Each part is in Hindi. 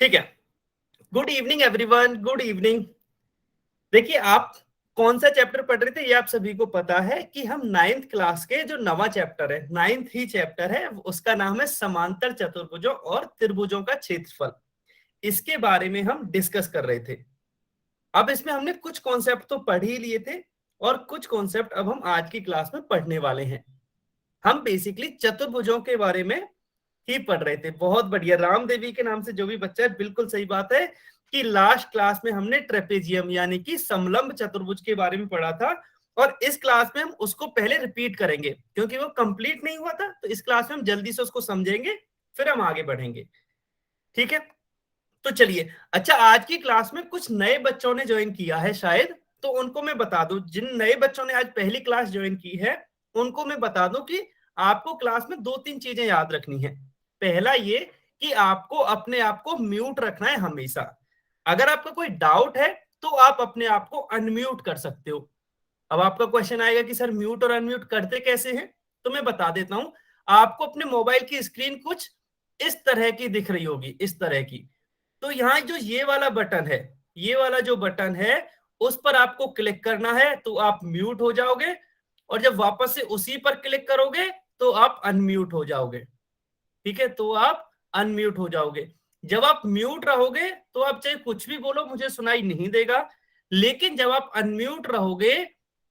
ठीक है। Good evening everyone, good evening. देखिए, आप कौन सा चैप्टर पढ़ रहे थे ये आप सभी को पता है कि हम 9th क्लास के जो नवा चैप्टर है, 9th ही चैप्टर है, उसका नाम है समांतर चतुर्भुजों और त्रिभुजों का क्षेत्रफल। इसके बारे में हम डिस्कस कर रहे थे। अब इसमें हमने कुछ कॉन्सेप्ट तो पढ़ ही लिए थे और कुछ कॉन्सेप्ट अब हम आज की क्लास में पढ़ने वाले हैं। हम बेसिकली चतुर्भुजों के बारे में ही पढ़ रहे थे। बहुत बढ़िया, राम देवी के नाम से जो भी बच्चा है, बिल्कुल सही बात है कि लास्ट क्लास में हमने ट्रेपेजियम यानी कि समलंब चतुर्भुज के बारे में पढ़ा था और इस क्लास में हम उसको पहले रिपीट करेंगे क्योंकि वो कंप्लीट नहीं हुआ था। तो इस क्लास में हम जल्दी से उसको समझेंगे, फिर हम आगे बढ़ेंगे। ठीक है, तो चलिए। अच्छा, आज की क्लास में कुछ नए बच्चों ने ज्वाइन किया है शायद, तो उनको मैं बता दूं, जिन नए बच्चों ने आज पहली क्लास ज्वाइन की है उनको मैं बता दूं कि आपको क्लास में दो तीन चीजें याद रखनी है। पहला ये कि आपको अपने आप को म्यूट रखना है हमेशा। अगर आपका कोई डाउट है तो आप अपने आप को अनम्यूट कर सकते हो। अब आपका क्वेश्चन आएगा कि सर म्यूट और अनम्यूट करते कैसे हैं, तो मैं बता देता हूं। आपको अपने मोबाइल की स्क्रीन कुछ इस तरह की दिख रही होगी, इस तरह की। तो यहाँ जो ये वाला बटन है, ये वाला जो बटन है, उस पर आपको क्लिक करना है तो आप म्यूट हो जाओगे, और जब वापस से उसी पर क्लिक करोगे तो आप अनम्यूट हो जाओगे। ठीक है, तो आप अनम्यूट हो जाओगे। जब आप म्यूट रहोगे तो आप चाहे कुछ भी बोलो, मुझे सुनाई नहीं देगा। लेकिन जब आप अनम्यूट रहोगे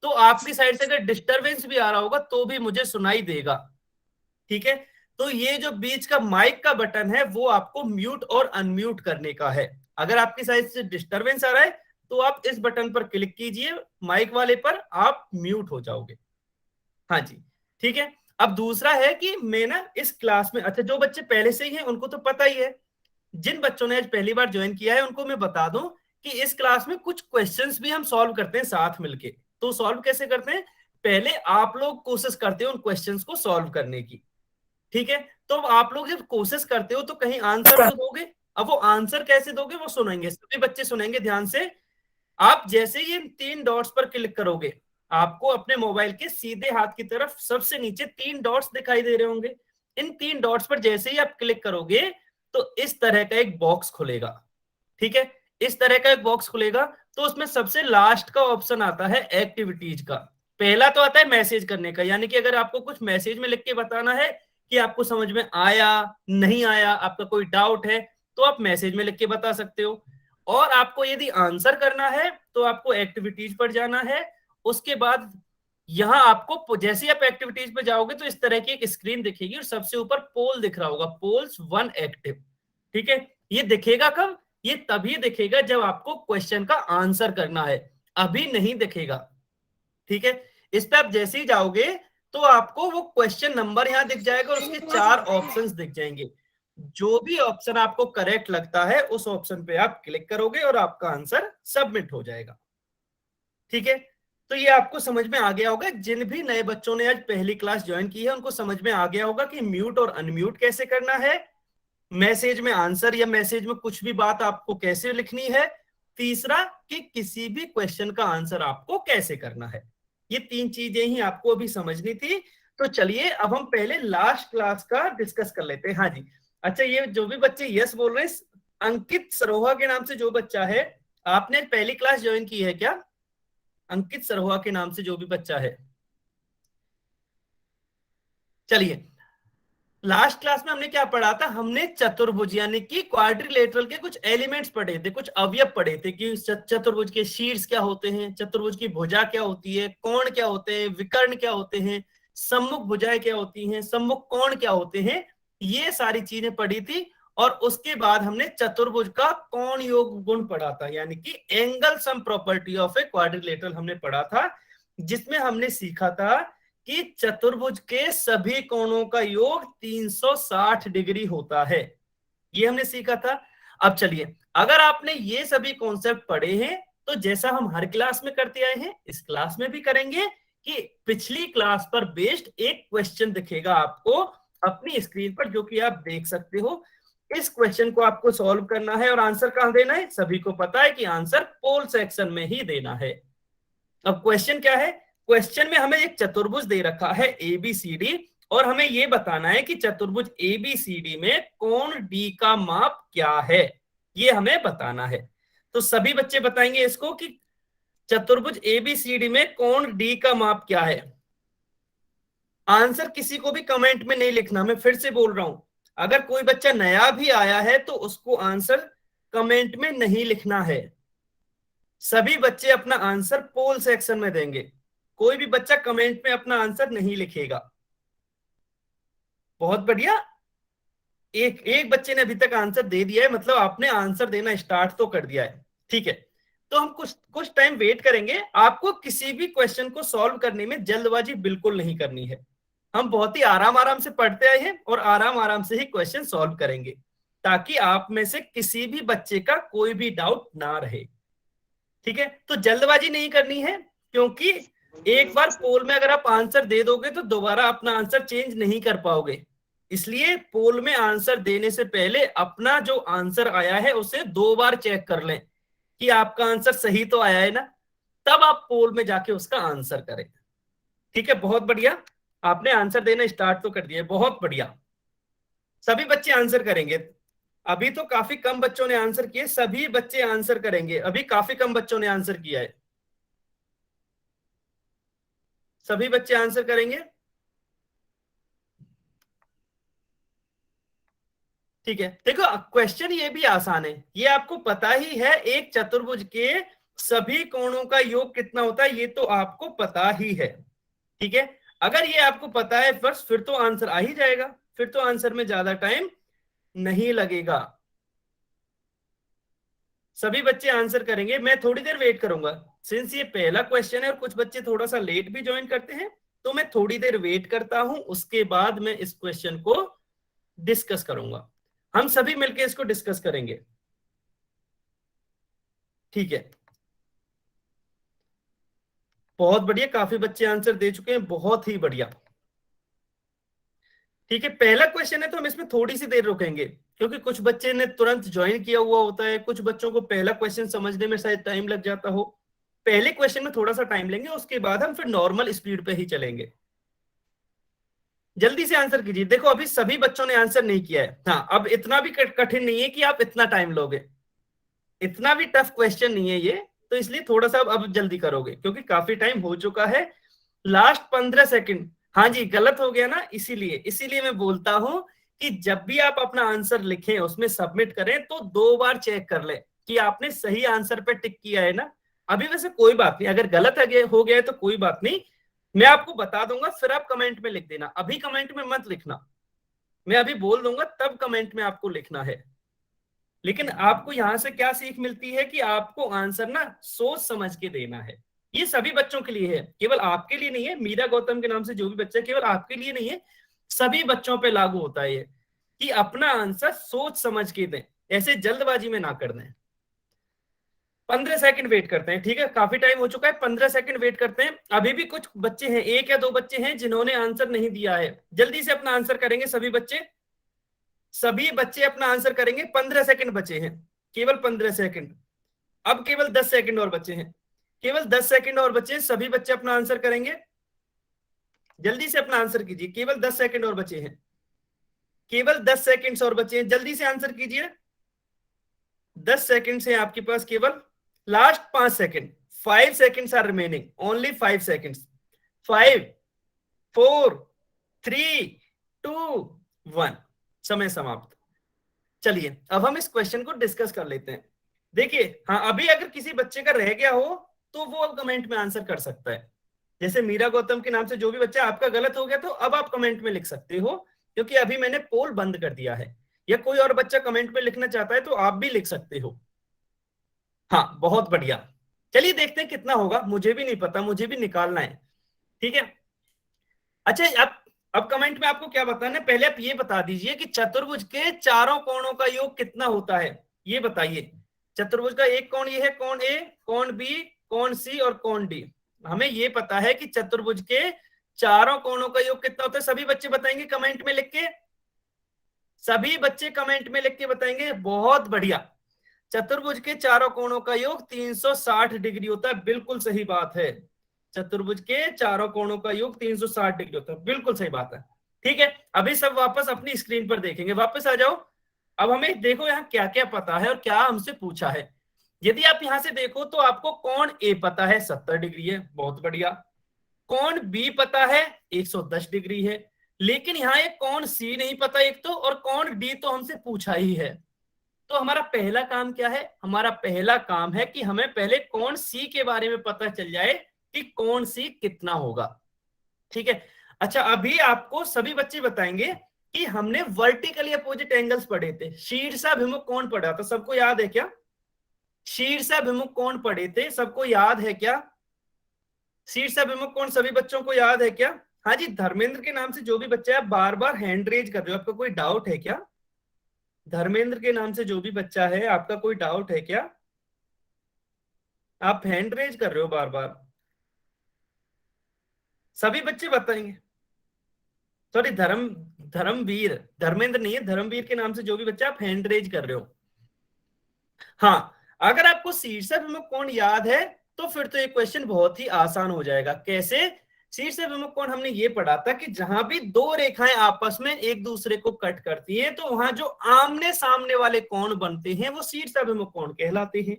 तो आपकी साइड से अगर डिस्टरबेंस भी आ रहा होगा तो भी मुझे सुनाई देगा। ठीक है, तो ये जो बीच का माइक का बटन है वो आपको म्यूट और अनम्यूट करने का है। अगर आपकी साइड से डिस्टरबेंस आ रहा है तो आप इस बटन पर क्लिक कीजिए, माइक वाले पर, आप म्यूट हो जाओगे। हाँ जी, ठीक है। अब दूसरा है कि मैं ना इस क्लास में, अच्छा जो बच्चे पहले से ही हैं उनको तो पता ही है, जिन बच्चों ने आज पहली बार ज्वाइन किया है उनको मैं बता दूं कि इस क्लास में कुछ क्वेश्चंस भी हम सॉल्व करते हैं साथ मिलके। तो सॉल्व कैसे करते हैं, पहले आप लोग कोशिश करते हो उन क्वेश्चंस को सॉल्व करने की। ठीक है, तो आप लोग जब कोशिश करते हो तो कहीं आंसर तो दोगे। अब वो आंसर कैसे दोगे वो सुनेंगे, सभी बच्चे सुनेंगे ध्यान से। आप जैसे ही इन तीन डॉट्स पर क्लिक करोगे, आपको अपने मोबाइल के सीधे हाथ की तरफ सबसे नीचे तीन डॉट्स दिखाई दे रहे होंगे। इन तीन डॉट्स पर जैसे ही आप क्लिक करोगे तो इस तरह का एक बॉक्स खुलेगा। ठीक है, इस तरह का एक बॉक्स खुलेगा। तो उसमें सबसे लास्ट का ऑप्शन आता है एक्टिविटीज का। पहला तो आता है मैसेज करने का, यानी कि अगर आपको कुछ मैसेज में लिख के बताना है कि आपको समझ में आया नहीं आया, आपका कोई डाउट है, तो आप मैसेज में लिख के बता सकते हो। और आपको यदि आंसर करना है तो आपको एक्टिविटीज पर जाना है। उसके बाद यहां आपको जैसे आप एक्टिविटीज पे जाओगे तो इस तरह की एक स्क्रीन दिखेगी और सबसे ऊपर पोल दिख रहा होगा, पोल्स 1 एक्टिव। ठीक है, ये दिखेगा कब, ये तभी दिखेगा जब आपको क्वेश्चन का आंसर करना है, अभी नहीं दिखेगा। ठीक है, इस पे आप जैसे ही जाओगे तो आपको वो क्वेश्चन नंबर यहां दिख जाएगा और उसके 4 ऑप्शंस दिख जाएंगे। जो भी ऑप्शन आपको करेक्ट लगता है उस ऑप्शन पे आप क्लिक करोगे और आपका आंसर सबमिट हो जाएगा। ठीक है, तो ये आपको समझ में आ गया होगा। जिन भी नए बच्चों ने आज पहली क्लास ज्वाइन की है उनको समझ में आ गया होगा कि म्यूट और अनम्यूट कैसे करना है, मैसेज में आंसर या मैसेज में कुछ भी बात आपको कैसे लिखनी है, तीसरा कि किसी भी क्वेश्चन का आंसर आपको कैसे करना है। ये तीन चीजें ही आपको अभी समझनी थी। तो चलिए अब हम पहले लास्ट क्लास का डिस्कस कर लेते हैं। हाँ जी, अच्छा ये जो भी बच्चे यस बोल रहे हैं, अंकित सरोहा के नाम से जो बच्चा है, आपने पहली क्लास ज्वाइन की है क्या? अंकित सरोहा के नाम से जो भी बच्चा है। चलिए, लास्ट क्लास में हमने क्या पढ़ा था, हमने चतुर्भुज यानी कि क्वाड्रिलेटरल के कुछ एलिमेंट्स पढ़े थे, कुछ अवयव पढ़े थे कि चतुर्भुज के शीर्ष क्या होते हैं, चतुर्भुज की भुजा क्या होती है, कोण क्या होते हैं, विकर्ण क्या होते हैं, सम्मुख भुजाएं क्या होती हैं, सम्मुख कोण क्या होते हैं, ये सारी चीजें पढ़ी थी। और उसके बाद हमने चतुर्भुज का कोण योग गुण पढ़ा था, यानी कि angle sum property of a quadrilateral हमने पढ़ा था, जिसमें हमने सीखा था कि चतुर्भुज के सभी कोणों का योग 360 डिग्री होता है। ये हमने सीखा था। अब चलिए, अगर आपने ये सभी कॉन्सेप्ट पढ़े हैं तो जैसा हम हर क्लास में करते आए हैं इस क्लास में भी करेंगे कि पिछली क्लास पर बेस्ड एक क्वेश्चन दिखेगा आपको अपनी स्क्रीन पर, जो कि आप देख सकते हो। इस क्वेश्चन को आपको सॉल्व करना है और आंसर कहां देना है, सभी को पता है कि आंसर पोल सेक्शन में ही देना है। अब क्वेश्चन क्या है, क्वेश्चन में हमें एक चतुर्भुज दे रखा है एबीसीडी और हमें यह बताना है कि चतुर्भुज एबीसीडी में कोण डी का माप क्या है। ये हमें बताना है। तो सभी बच्चे बताएंगे इसको कि चतुर्भुज एबीसीडी में कोण डी का माप क्या है। आंसर किसी को भी कमेंट में नहीं लिखना, मैं फिर से बोल रहा हूं, अगर कोई बच्चा नया भी आया है तो उसको आंसर कमेंट में नहीं लिखना है। सभी बच्चे अपना आंसर पोल सेक्शन में देंगे, कोई भी बच्चा कमेंट में अपना आंसर नहीं लिखेगा। बहुत बढ़िया, एक एक बच्चे ने अभी तक आंसर दे दिया है, मतलब आपने आंसर देना स्टार्ट तो कर दिया है। ठीक है, तो हम कुछ कुछ टाइम वेट करेंगे। आपको किसी भी क्वेश्चन को सॉल्व करने में जल्दबाजी बिल्कुल नहीं करनी है। हम बहुत ही आराम आराम से पढ़ते आए हैं और आराम आराम से ही क्वेश्चन सॉल्व करेंगे, ताकि आप में से किसी भी बच्चे का कोई भी डाउट ना रहे। ठीक है, तो जल्दबाजी नहीं करनी है, क्योंकि एक बार पोल में अगर आप आंसर दे दोगे तो दोबारा अपना आंसर चेंज नहीं कर पाओगे। इसलिए पोल में आंसर देने से पहले अपना जो आंसर आया है उसे 2 बार चेक कर लें कि आपका आंसर सही तो आया है ना, तब आप पोल में जाके उसका आंसर करें। ठीक है, बहुत बढ़िया, आपने आंसर देना स्टार्ट तो कर दिया, बहुत बढ़िया। सभी बच्चे आंसर करेंगे। अभी तो काफी कम बच्चों ने आंसर किए, सभी बच्चे आंसर करेंगे। अभी काफी कम बच्चों ने आंसर किया है, सभी बच्चे आंसर करेंगे। ठीक है, देखो क्वेश्चन ये भी आसान है, ये आपको पता ही है, एक चतुर्भुज के सभी कोणों का योग कितना होता है ये तो आपको पता ही है। ठीक है, अगर ये आपको पता है बस, फिर तो आंसर आ ही जाएगा, फिर तो आंसर में ज्यादा टाइम नहीं लगेगा। सभी बच्चे आंसर करेंगे, मैं थोड़ी देर वेट करूंगा, सिंस ये पहला क्वेश्चन है और कुछ बच्चे थोड़ा सा लेट भी ज्वाइन करते हैं, तो मैं थोड़ी देर वेट करता हूं, उसके बाद मैं इस क्वेश्चन को डिस्कस करूंगा। हम सभी मिलकर इसको डिस्कस करेंगे। ठीक है, बहुत बढ़िया, काफी बच्चे आंसर दे चुके हैं, बहुत ही बढ़िया। ठीक है, पहला क्वेश्चन है तो हम इसमें थोड़ी सी देर रुकेंगे, क्योंकि कुछ बच्चे ने तुरंत ज्वाइन किया हुआ होता है, कुछ बच्चों को पहला क्वेश्चन समझने में शायद टाइम लग जाता हो। पहले क्वेश्चन में थोड़ा सा टाइम लेंगे, उसके बाद हम फिर नॉर्मल स्पीड पे ही चलेंगे। जल्दी से आंसर कीजिए, देखो अभी सभी बच्चों ने आंसर नहीं किया है। हाँ, अब इतना भी कठिन नहीं है कि आप इतना टाइम लोगे, इतना भी टफ क्वेश्चन नहीं है ये, तो इसलिए थोड़ा सा अब जल्दी करोगे, क्योंकि काफी टाइम हो चुका है, लास्ट 15 सेकंड। हाँ जी, गलत हो गया ना, इसीलिए इसीलिए मैं बोलता हूं कि जब भी आप अपना आंसर लिखें उसमें सबमिट करें तो 2 बार चेक कर ले कि आपने सही आंसर पे टिक किया है ना। अभी वैसे कोई बात नहीं, अगर गलत हो गया है तो कोई बात नहीं, मैं आपको बता दूंगा, फिर आप कमेंट में लिख देना, अभी कमेंट में मत लिखना, मैं अभी बोल दूंगा तब कमेंट में आपको लिखना है। लेकिन आपको यहां से क्या सीख मिलती है कि आपको आंसर ना सोच समझ के देना है। ये सभी बच्चों के लिए है, केवल आपके लिए नहीं है। मीरा गौतम के नाम से जो भी बच्चा, केवल आपके लिए नहीं है, सभी बच्चों पे लागू होता है ये, कि अपना आंसर सोच समझ के दें, ऐसे जल्दबाजी में ना कर दें। 15 सेकंड वेट करते हैं। ठीक है, काफी टाइम हो चुका है, 15 सेकंड वेट करते हैं। अभी भी कुछ बच्चे हैं, 1 या 2 बच्चे हैं जिन्होंने आंसर नहीं दिया है, जल्दी से अपना आंसर करेंगे सभी बच्चे, सभी बच्चे अपना आंसर करेंगे। 15 सेकंड बचे हैं, केवल 15 सेकंड, अब केवल 10 सेकंड और बचे हैं, केवल 10 सेकंड और बचे हैं, सभी बच्चे अपना आंसर करेंगे। जल्दी से अपना आंसर कीजिए, केवल 10 सेकंड और बचे हैं, केवल 10 सेकंड और बचे हैं, जल्दी से आंसर कीजिए। 10 सेकंड है आपके पास, केवल last 5 second, 5 seconds are remaining, only 5 seconds. 5, 4, 3, 2, 1, समय समाप्त। चलिए अब हम इस क्वेश्चन को डिस्कस कर लेते हैं। देखिए, हाँ, अभी अगर किसी बच्चे का रह गया हो तो वो अब कमेंट में आंसर कर सकता है। जैसे मीरा गौतम के नाम से जो भी बच्चा, आपका गलत हो गया तो अब आप कमेंट में लिख सकते हो, क्योंकि अभी मैंने पोल बंद कर दिया है। या कोई और बच्चा कमेंट में लिखना चाहता है तो आप भी लिख सकते हो। हाँ, बहुत बढ़िया, चलिए देखते हैं कितना होगा, मुझे भी नहीं पता, मुझे भी निकालना है। ठीक है, अच्छा, अब कमेंट में आपको क्या बताना है, पहले आप ये बता दीजिए कि चतुर्भुज के चारों कोणों का योग कितना होता है, ये बताइए। चतुर्भुज का एक कोण ये है, कोण ए, कोण बी, कोण सी और कोण डी। हमें ये पता है कि चतुर्भुज के चारों कोणों का योग कितना होता है, सभी बच्चे बताएंगे कमेंट में लिख के, सभी बच्चे कमेंट में लिख के बताएंगे, बहुत बढ़िया। चतुर्भुज के चारों कोणों का योग 360 डिग्री होता है, बिल्कुल सही बात है। चतुर्भुज के चारों कोणों का योग 360 डिग्री होता है, बिल्कुल सही बात है। ठीक है, अभी सब वापस अपनी स्क्रीन पर देखेंगे, वापस आ जाओ, अब हमें देखो यहाँ क्या क्या पता है और क्या हमसे पूछा है। यदि आप यहां से देखो तो आपको कोण ए पता है 70 डिग्री है, बहुत बढ़िया। कोण बी पता है 110 डिग्री है, लेकिन यहाँ एक कोण सी नहीं पता एक तो, और कोण डी तो हमसे पूछा ही है। तो हमारा पहला काम क्या है? हमारा पहला काम है कि हमें पहले कोण सी के बारे में पता चल जाए कि कोण सी कितना होगा। ठीक है। अच्छा, अभी आपको सभी बच्चे बताएंगे कि हमने वर्टिकली अपोजिट एंगल्स पढ़े थे, शीर्षाभिमुख कोण पढ़ा था, सबको याद है क्या? शीर्षाभिमुख कोण पढ़े थे, सबको याद है क्या? शीर्षाभिमुख कोण सभी बच्चों को याद है क्या? हाँ जी, धर्मेंद्र के नाम से जो भी बच्चा है आप बार बार हैंड रेज कर रहे हो, आपका कोई डाउट है क्या? धर्मेंद्र के नाम से जो भी बच्चा है, आपका कोई डाउट है क्या? आप हैंड रेज कर रहे हो बार बार, सभी बच्चे बताएंगे। सॉरी, धर्मवीर, धर्मेंद्र नहीं है, धर्मवीर के नाम से जो भी बच्चा, आप हैंड रेज कर रहे हो। हाँ, अगर आपको शीर्षाभिमुख कोण याद है तो फिर तो ये क्वेश्चन बहुत ही आसान हो जाएगा। कैसे? शीर्षाभिमुख कोण हमने ये पढ़ा था कि जहां भी दो रेखाएं आपस में एक दूसरे को कट करती हैं तो वहां जो आमने सामने वाले कोण बनते हैं वो शीर्षाभिमुख कोण कहलाते हैं।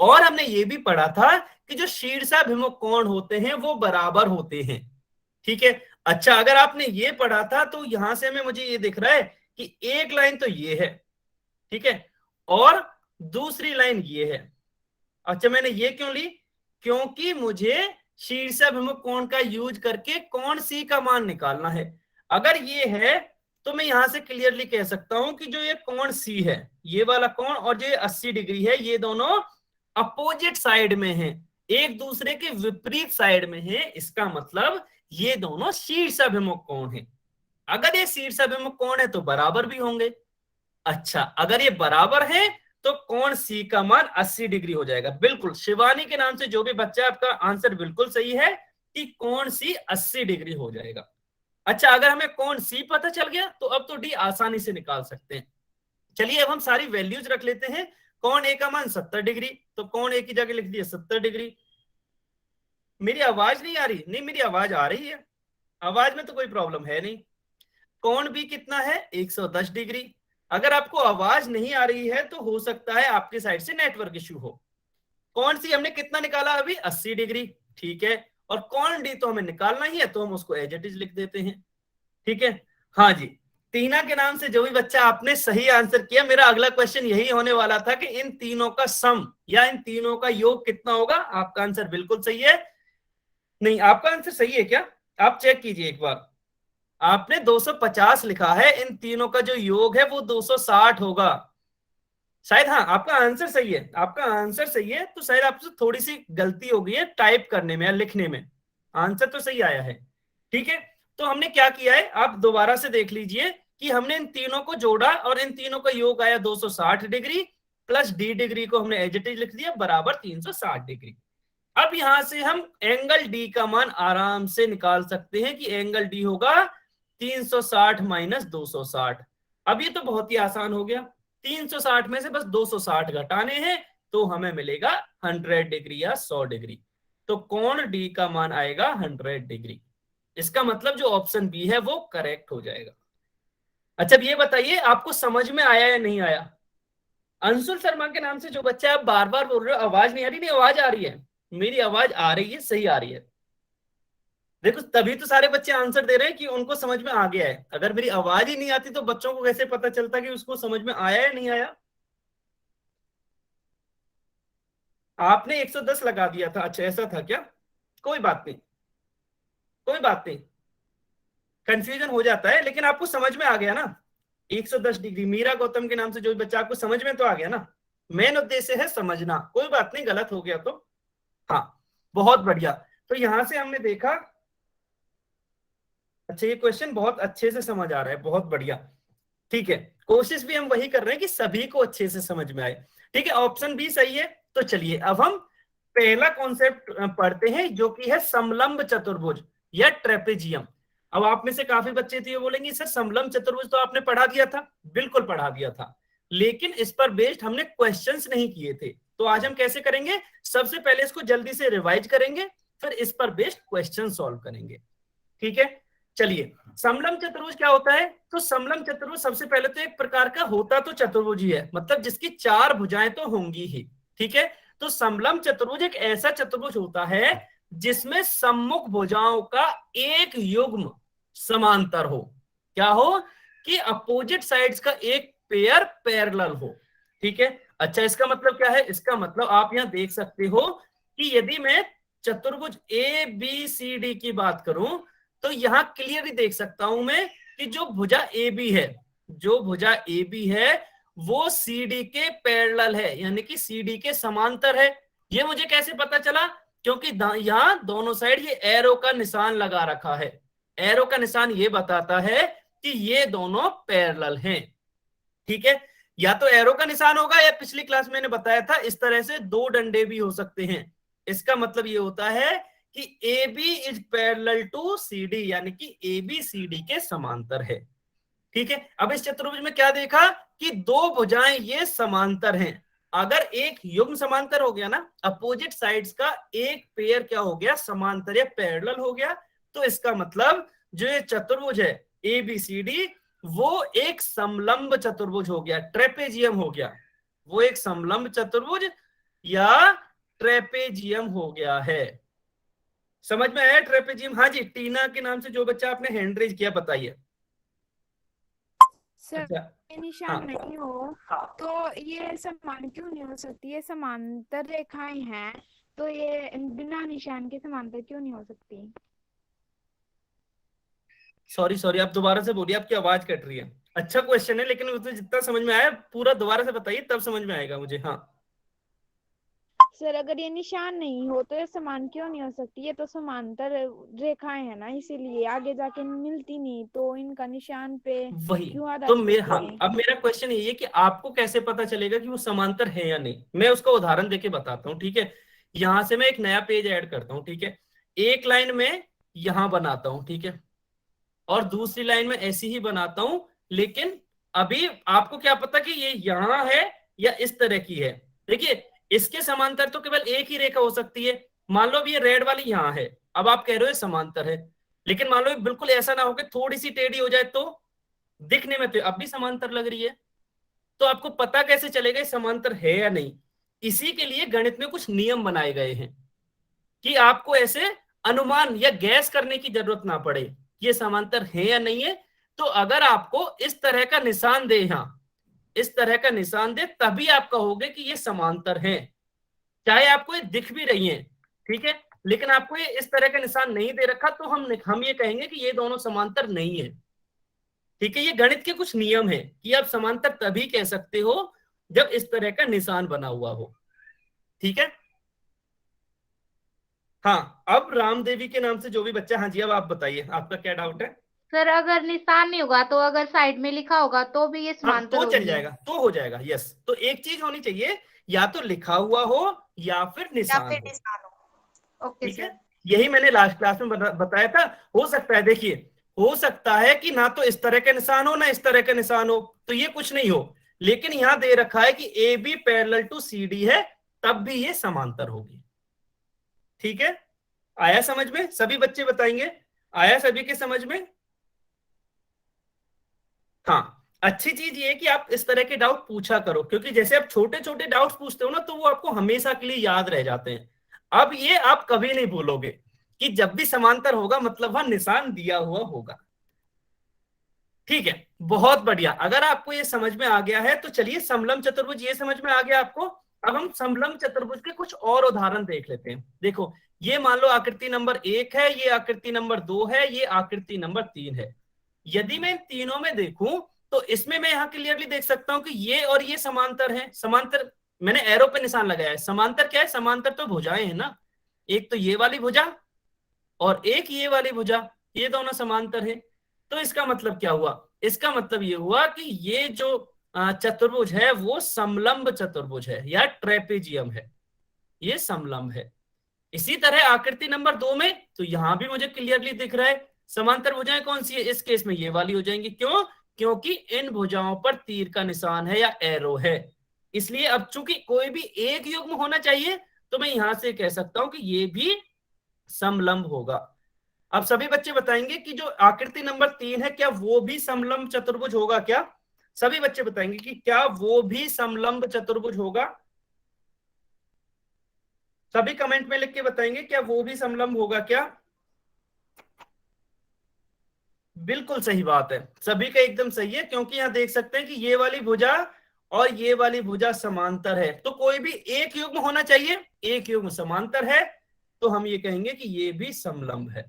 और हमने ये भी पढ़ा था कि जो शीर्षाभिमुख कोण होते हैं वो बराबर होते हैं। ठीक है। अच्छा, अगर आपने ये पढ़ा था तो यहां से हमें मुझे ये दिख रहा है कि एक लाइन तो ये है, ठीक है, और दूसरी लाइन ये है। अच्छा, मैंने ये क्यों ली? क्योंकि मुझे शीर्षाभिमुख कोण का यूज करके कोण सी का मान निकालना है। अगर ये है तो मैं यहां से क्लियरली कह सकता हूं कि जो ये कोण सी है, ये वाला कोण, और जो ये 80 डिग्री है, ये दोनों अपोजिट साइड में हैं, एक दूसरे के विपरीत साइड में हैं। इसका मतलब ये दोनों शीर्षाभिमुख कोण हैं। अगर ये शीर्षाभिमुख कोण है तो बराबर भी होंगे। अच्छा, अगर ये बराबर है तो कोण सी का मान 80 डिग्री हो जाएगा। बिल्कुल, शिवानी के नाम से जो भी बच्चा है, आपका आंसर बिल्कुल सही है कि कोण सी 80 डिग्री हो जाएगा। अच्छा, अगर हमें कोण सी पता चल गया तो अब तो डी आसानी से निकाल सकते हैं। चलिए, अब हम सारी वैल्यूज रख लेते हैं। कोण ए का मान 70 डिग्री, तो कोण ए की जगह लिख दिया 70 डिग्री। मेरी आवाज नहीं आ रही? नहीं, मेरी आवाज आ रही है, आवाज में तो कोई प्रॉब्लम है नहीं। कोण बी कितना है? 110 डिग्री। अगर आपको आवाज नहीं आ रही है तो हो सकता है आपकी साइड से नेटवर्क इश्यू हो। कोण सी हमने कितना निकाला अभी? 80 डिग्री। ठीक है, और कोण डी तो हमें निकालना ही है तो हम उसको एज इट इज लिख देते हैं। ठीक है। हाँ जी, टीना के नाम से जो भी बच्चा, आपने सही आंसर किया। मेरा अगला क्वेश्चन यही होने वाला था कि इन तीनों का सम या इन तीनों का योग कितना होगा। आपका आंसर बिल्कुल सही है। नहीं, आपका आंसर सही है क्या? आप चेक कीजिए एक बार। आपने 250 लिखा है, इन तीनों का जो योग है वो 260 होगा शायद। हाँ, आपका आंसर सही है, आपका आंसर सही है। तो शायद आपसे थोड़ी सी गलती हो गई है टाइप करने में या लिखने में। आंसर तो सही आया है। ठीक है, तो हमने क्या किया है, आप दोबारा से देख लीजिए कि हमने इन तीनों को जोड़ा और इन तीनों का योग आया 260 डिग्री, प्लस डी डिग्री को हमने एज इट इज लिख दिया बराबर 360 डिग्री। अब यहां से हम एंगल डी का मान आराम से निकाल सकते हैं कि एंगल डी होगा 360 माइनस 260। अब ये तो बहुत ही आसान हो गया, 360 में से बस 260 घटाने हैं तो हमें मिलेगा 100 डिग्री या 100 डिग्री। तो कोण डी का मान आएगा 100 डिग्री। इसका मतलब जो ऑप्शन बी है वो करेक्ट हो जाएगा। अच्छा, अब ये बताइए आपको समझ में आया या नहीं आया? अंशुल शर्मा के नाम से जो बच्चा आप बार बार बोल रहे हो आवाज नहीं आ रही। नहीं, आवाज आ रही है, मेरी आवाज आ रही है, सही आ रही है। देखो, तभी तो सारे बच्चे आंसर दे रहे हैं कि उनको समझ में आ गया है। अगर मेरी आवाज ही नहीं आती तो बच्चों को कैसे पता चलता कि उसको समझ में आया या नहीं आया? आपने 110 लगा दिया था। अच्छा, ऐसा था क्या? कोई बात नहीं, कोई बात नहीं, कंफ्यूजन हो जाता है, लेकिन आपको समझ में आ गया ना। 110 डिग्री, मीरा गौतम के नाम से जो बच्चा, आपको समझ में तो आ गया ना। मेन उद्देश्य है समझना। कोई बात नहीं, गलत हो गया तो हाँ, बहुत बढ़िया। तो यहां से हमने देखा। अच्छा, ये क्वेश्चन बहुत अच्छे से समझ आ रहा है, बहुत बढ़िया। ठीक है, कोशिश भी हम वही कर रहे हैं कि सभी को अच्छे से समझ में आए। ठीक है, ऑप्शन बी सही है। तो चलिए अब हम पहला कॉन्सेप्ट पढ़ते हैं जो कि है समलंब चतुर्भुज या ट्रेपेजियम। अब आप में से काफी बच्चे थे बोलेंगे सर समलंब चतुर्भुज तो आपने पढ़ा दिया था। बिल्कुल पढ़ा दिया था, लेकिन इस पर बेस्ड हमने क्वेश्चंस नहीं किए थे। तो आज हम कैसे करेंगे, सबसे पहले इसको जल्दी से रिवाइज करेंगे, फिर इस पर बेस्ड क्वेश्चन सॉल्व करेंगे। ठीक है, चलिए, समलंब चतुर्भुज क्या होता है? तो समलंब चतुर्भुज सबसे पहले तो एक प्रकार का होता तो चतुर्भुज ही है, मतलब जिसकी चार भुजाएं तो होंगी ही, ठीक है। तो समलंब चतुर्भुज एक ऐसा चतुर्भुज होता है जिसमें सम्मुख भुजाओं का एक युग्म समांतर हो। क्या हो? कि अपोजिट साइड्स का एक पेयर पैरेलल हो, ठीक है। अच्छा, इसका मतलब क्या है? इसका मतलब आप यहां देख सकते हो कि यदि मैं चतुर्भुज ए बी सी डी की बात करूं तो यहां क्लियरली देख सकता हूं मैं कि जो भुजा ए बी है, जो भुजा ए बी है वो सी डी के पैरेलल है, यानी कि सी डी के समांतर है। ये मुझे कैसे पता चला? क्योंकि यहां दोनों साइड ये एरो का निशान लगा रखा है। एरो का निशान ये बताता है कि ये दोनों पैरेलल हैं, ठीक है। या तो एरो का निशान होगा या पिछली क्लास में मैंने बताया था इस तरह से दो डंडे भी हो सकते हैं। इसका मतलब ये होता है कि A B is parallel to C D, यानी कि ए बी सी डी के समांतर है, ठीक है। अब इस चतुर्भुज में क्या देखा कि दो भुजाएं ये समांतर हैं। अगर एक युग्म समांतर हो गया ना, अपोजिट साइड्स का एक पेयर क्या हो गया? समांतर या पैरेलल हो गया। तो इसका मतलब जो ये चतुर्भुज है ए बी सी डी वो एक समलंब चतुर्भुज हो गया, ट्रेपेजियम हो गया। वो एक समलंब चतुर्भुज या ट्रेपेजियम हो गया है। समझ में आया ट्रेपेजियम? हाँ जी, टीना के नाम से जो बच्चा आपने हैंड रेज किया बताइए। सर अच्छा, ये निशान हाँ नहीं हो तो ये समान क्यों नहीं हो सकती? ये समांतर रेखाएं हैं तो ये बिना निशान के समांतर क्यों नहीं हो सकती? सॉरी सॉरी, आप दोबारा से बोलिए, आपकी आवाज कट रही है। अच्छा क्वेश्चन है, लेकिन उसमें जितना समझ में आया पूरा दोबारा से बताइए, तब समझ में आएगा मुझे। हाँ सर अगर ये निशान नहीं हो तो ये समान क्यों नहीं हो सकती? ये तो समांतर रेखाएं है ना, इसीलिए आगे जाके मिलती नहीं, तो इनका निशान पे वही। क्यों तो आधारित मेरा, होती हाँ, है? अब मेरा क्वेश्चन ये है कि आपको कैसे पता चलेगा कि वो समांतर है या नहीं। मैं उसका उदाहरण देके बताता हूँ, ठीक है। यहां से मैं एक नया पेज ऐड करता हूँ, ठीक है। एक लाइन में यहां बनाता हूँ, ठीक है, और दूसरी लाइन में ऐसी ही बनाता हूं। लेकिन अभी आपको क्या पता कि ये यहां है या इस तरह की है? देखिए, इसके समांतर तो केवल एक ही रेखा हो सकती है। मान लो ये रेड वाली यहां है, अब आप कह रहे हो समांतर है, लेकिन मान लो बिल्कुल ऐसा ना हो कि थोड़ी सी टेढ़ी हो जाए, तो दिखने में तो अब भी समांतर लग रही है। तो आपको पता कैसे चलेगा ये समांतर है या नहीं? इसी के लिए गणित में कुछ नियम बनाए गए हैं कि आपको ऐसे अनुमान या गैस करने की जरूरत ना पड़े ये समांतर है या नहीं है। तो अगर आपको इस तरह का निशान दे, यहां इस तरह का निशान दे, तभी आप कहोगे कि ये समांतर है, चाहे आपको ये दिख भी रही है, ठीक है। लेकिन आपको ये इस तरह का निशान नहीं दे रखा तो हम ये कहेंगे कि ये दोनों समांतर नहीं है, ठीक है। ये गणित के कुछ नियम है कि आप समांतर तभी कह सकते हो जब इस तरह का निशान बना हुआ हो, ठीक है। हाँ, अब रामदेवी के नाम से जो भी बच्चा, हाँ जी, अब आप बताइए आपका क्या डाउट है। सर अगर निशान नहीं होगा तो अगर साइड में लिखा होगा तो भी ये हाँ, समांतर तो चल होगी जाएगा, तो हो जाएगा, यस। तो एक चीज होनी चाहिए, या तो लिखा हुआ हो या फिर या निशान फिर हो, निशान हो। ओके ठीक है। सर। यही मैंने लास्ट क्लास में बताया था। हो सकता है, देखिए, हो सकता है कि ना तो इस तरह का निशान हो ना इस तरह का निशान हो, तो ये कुछ नहीं हो। लेकिन यहां दे रखा है कि A B parallel to C D है, तब भी ये समांतर होगी, ठीक है। आया समझ में? सभी बच्चे बताएंगे, आया सभी के समझ में? हाँ, अच्छी चीज ये है कि आप इस तरह के डाउट पूछा करो, क्योंकि जैसे आप छोटे छोटे डाउट्स पूछते हो ना तो वो आपको हमेशा के लिए याद रह जाते हैं। अब ये आप कभी नहीं भूलोगे कि जब भी समांतर होगा मतलब वहां निशान दिया हुआ होगा, ठीक है। बहुत बढ़िया, अगर आपको ये समझ में आ गया है तो चलिए, समलंब चतुर्भुज ये समझ में आ गया आपको। अब हम समलंब चतुर्भुज के कुछ और उदाहरण देख लेते हैं। देखो, ये मान लो आकृति नंबर 1 है, ये आकृति नंबर 2 है, ये आकृति नंबर 3 है। यदि मैं इन तीनों में देखूं तो इसमें मैं यहां क्लियरली देख सकता हूं कि ये और ये समांतर है। समांतर, मैंने एरो पे निशान लगाया है। समांतर क्या है? समांतर तो भुजाएं है ना, एक तो ये वाली भुजा और एक ये वाली भुजा, ये दोनों समांतर है। तो इसका मतलब क्या हुआ? इसका मतलब ये हुआ कि ये जो चतुर्भुज है वो समलंब चतुर्भुज है या ट्रेपेजियम है, ये समलंब है। इसी तरह आकृति नंबर 2 में तो यहां भी मुझे क्लियरली दिख रहा है समांतर भुजाएं कौन सी है। इस केस में ये वाली हो जाएंगी, क्यों? क्योंकि इन भुजाओं पर तीर का निशान है या एरो है। इसलिए अब चूंकि कोई भी एक युग्म होना चाहिए तो मैं यहां से कह सकता हूं कि ये भी समलंब होगा। अब सभी बच्चे बताएंगे कि जो आकृति नंबर 3 है क्या वो भी समलंब चतुर्भुज होगा क्या? सभी बच्चे बताएंगे कि क्या वो भी समलंब चतुर्भुज होगा? सभी कमेंट में लिख के बताएंगे क्या वो भी समलंब होगा क्या? बिल्कुल सही बात है, सभी का एकदम सही है, क्योंकि यहां देख सकते हैं कि ये वाली भुजा और ये वाली भुजा समांतर है, तो कोई भी एक युग्म होना चाहिए, एक युग्म समांतर है, तो हम ये कहेंगे कि ये भी समलंब है।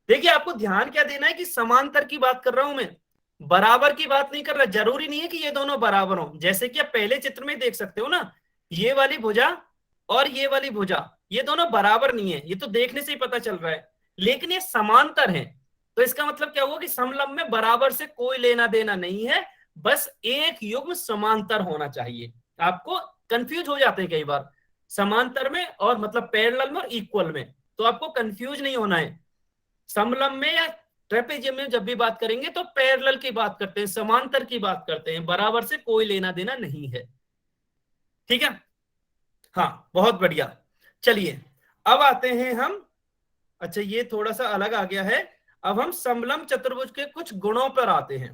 देखिए आपको ध्यान क्या देना है कि समांतर की बात कर रहा हूं मैं, बराबर की बात नहीं कर रहा। जरूरी नहीं है कि ये दोनों बराबर हो, जैसे कि आप पहले चित्र में देख सकते हो ना, ये वाली भुजा और ये वाली भुजा ये दोनों बराबर नहीं है, ये तो देखने से ही पता चल रहा है, लेकिन ये समांतर है। तो इसका मतलब क्या हुआ कि समलंब में बराबर से कोई लेना देना नहीं है, बस एक युग्म समांतर होना चाहिए। आपको कंफ्यूज हो जाते हैं कई बार समांतर में और मतलब पैरेलल में और इक्वल में, तो आपको कंफ्यूज नहीं होना है। समलंब में या ट्रेपेजियम में जब भी बात करेंगे तो पैरेलल की बात करते हैं, समांतर की बात करते हैं, बराबर से कोई लेना देना नहीं है। ठीक है, हाँ बहुत बढ़िया। चलिए अब आते हैं हम, अच्छा ये थोड़ा सा अलग आ गया है, अब हम समलंब चतुर्भुज के कुछ गुणों पर आते हैं।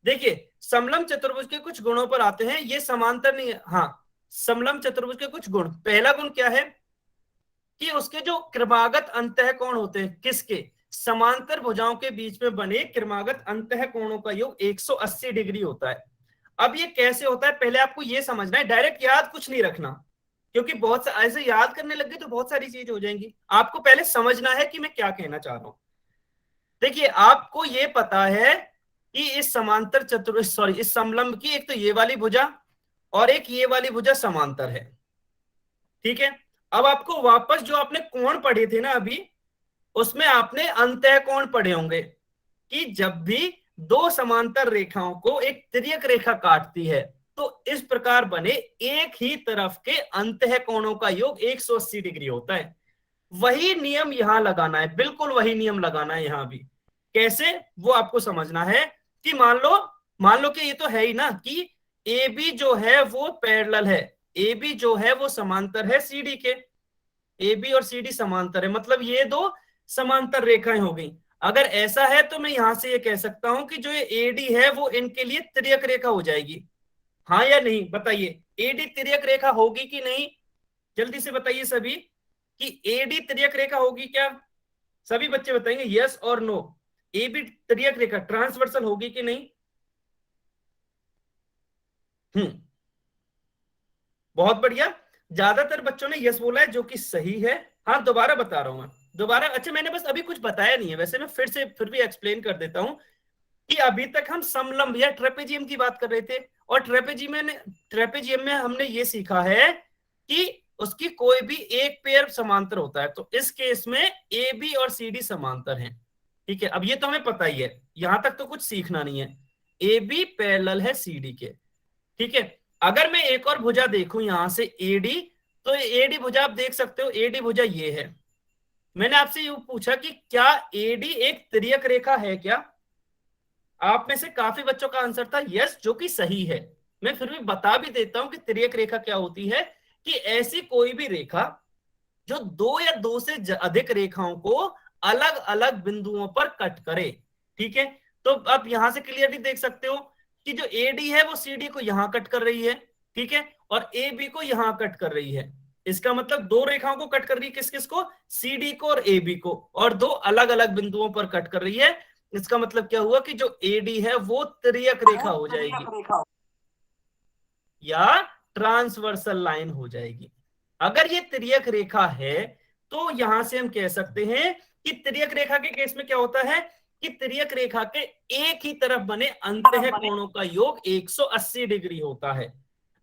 देखिए समलंब चतुर्भुज के कुछ गुणों पर आते हैं, ये समांतर नहीं है। हाँ, समलंब चतुर्भुज के कुछ गुण, पहला गुण क्या है कि उसके जो क्रमागत अंतःकोण होते हैं, किसके? समांतर भुजाओं के बीच में बने क्रमागत अंतःकोणों का योग 180 डिग्री होता है। अब ये कैसे होता है पहले आपको ये समझना है, डायरेक्ट याद कुछ नहीं रखना, क्योंकि बहुत ऐसे याद करने लग गए तो बहुत सारी चीज हो जाएंगी। आपको पहले समझना है कि मैं क्या कहना चाह रहा हूं। देखिए आपको ये पता है कि इस समांतर चतुर्भुज सॉरी इस समलंब की एक तो ये वाली भुजा और एक ये वाली भुजा समांतर है, ठीक है। अब आपको वापस जो आपने कोण पढ़े थे ना अभी, उसमें आपने अंतःकोण पढ़े होंगे कि जब भी दो समांतर रेखाओं को एक तिर्यक रेखा काटती है तो इस प्रकार बने एक ही तरफ के अंतःकोणों का योग 180 डिग्री होता है। वही नियम यहां लगाना है, बिल्कुल वही नियम लगाना है यहां भी। कैसे वो आपको समझना है कि मान लो कि ये तो है ही ना कि ए बी जो है वो पैरेलल है, ए बी जो है वो समांतर है सी डी के, ए बी और सी डी समांतर है, मतलब ये दो समांतर रेखाएं हो गई। अगर ऐसा है तो मैं यहां से ये कह सकता हूं कि जो ये एडी है वो इनके लिए तिर्यक रेखा हो जाएगी। हाँ या नहीं बताइए, एडी तिर्यक रेखा होगी कि नहीं? जल्दी से बताइए सभी कि एडी तिर्यक रेखा होगी क्या? सभी बच्चे बताएंगे यस और नो। एबी तिर्यक रेखा ट्रांसवर्सल होगी कि नहीं? बहुत बढ़िया, ज्यादातर बच्चों ने यस बोला है जो कि सही है। हाँ दोबारा बता रहा हूं मैं, दोबारा। अच्छा मैंने बस अभी कुछ बताया नहीं है, वैसे मैं फिर भी एक्सप्लेन कर देता हूं कि अभी तक हम समलंब या ट्रेपेजियम की बात कर रहे थे, और ट्रेपेजियम में हमने ये सीखा है कि उसकी कोई भी एक पेयर समांतर होता है, तो इस केस में ए बी और सी डी समांतर हैं। ठीक है, अब ये तो हमें पता ही है, यहां तक तो कुछ सीखना नहीं है, ए बी पैरेलल है सी डी के। ठीक है, अगर मैं एक और भुजा देखूं यहां से एडी, तो एडी भुजा आप देख सकते हो, एडी भुजा ये है। मैंने आपसे ये पूछा कि क्या एडी एक तिर्यक रेखा है क्या? आप में से काफी बच्चों का आंसर था यस, जो कि सही है। मैं फिर भी बता भी देता हूं कि तिर्यक रेखा क्या होती है, कि ऐसी कोई भी रेखा जो दो या दो से अधिक रेखाओं को अलग अलग बिंदुओं पर कट करे। ठीक है, तो आप यहां से क्लियरली देख सकते हो कि जो एडी है वो सीडी को यहां कट कर रही है, ठीक है, और ए बी को यहां कट कर रही है। इसका मतलब दो रेखाओं को कट कर रही है, किस किस को? सीडी को और ए बी को, और दो अलग अलग बिंदुओं पर कट कर रही है। इसका मतलब क्या हुआ कि जो एडी है वो तिर्यक रेखा हो जाएगी या ट्रांसवर्सल लाइन हो जाएगी। अगर ये तिर्यक रेखा है तो यहां से हम कह सकते हैं कि तिर्यक रेखा के केस में क्या होता है कि तिर्यक रेखा के एक ही तरफ बने अंतःकोणों का योग 180 डिग्री होता है।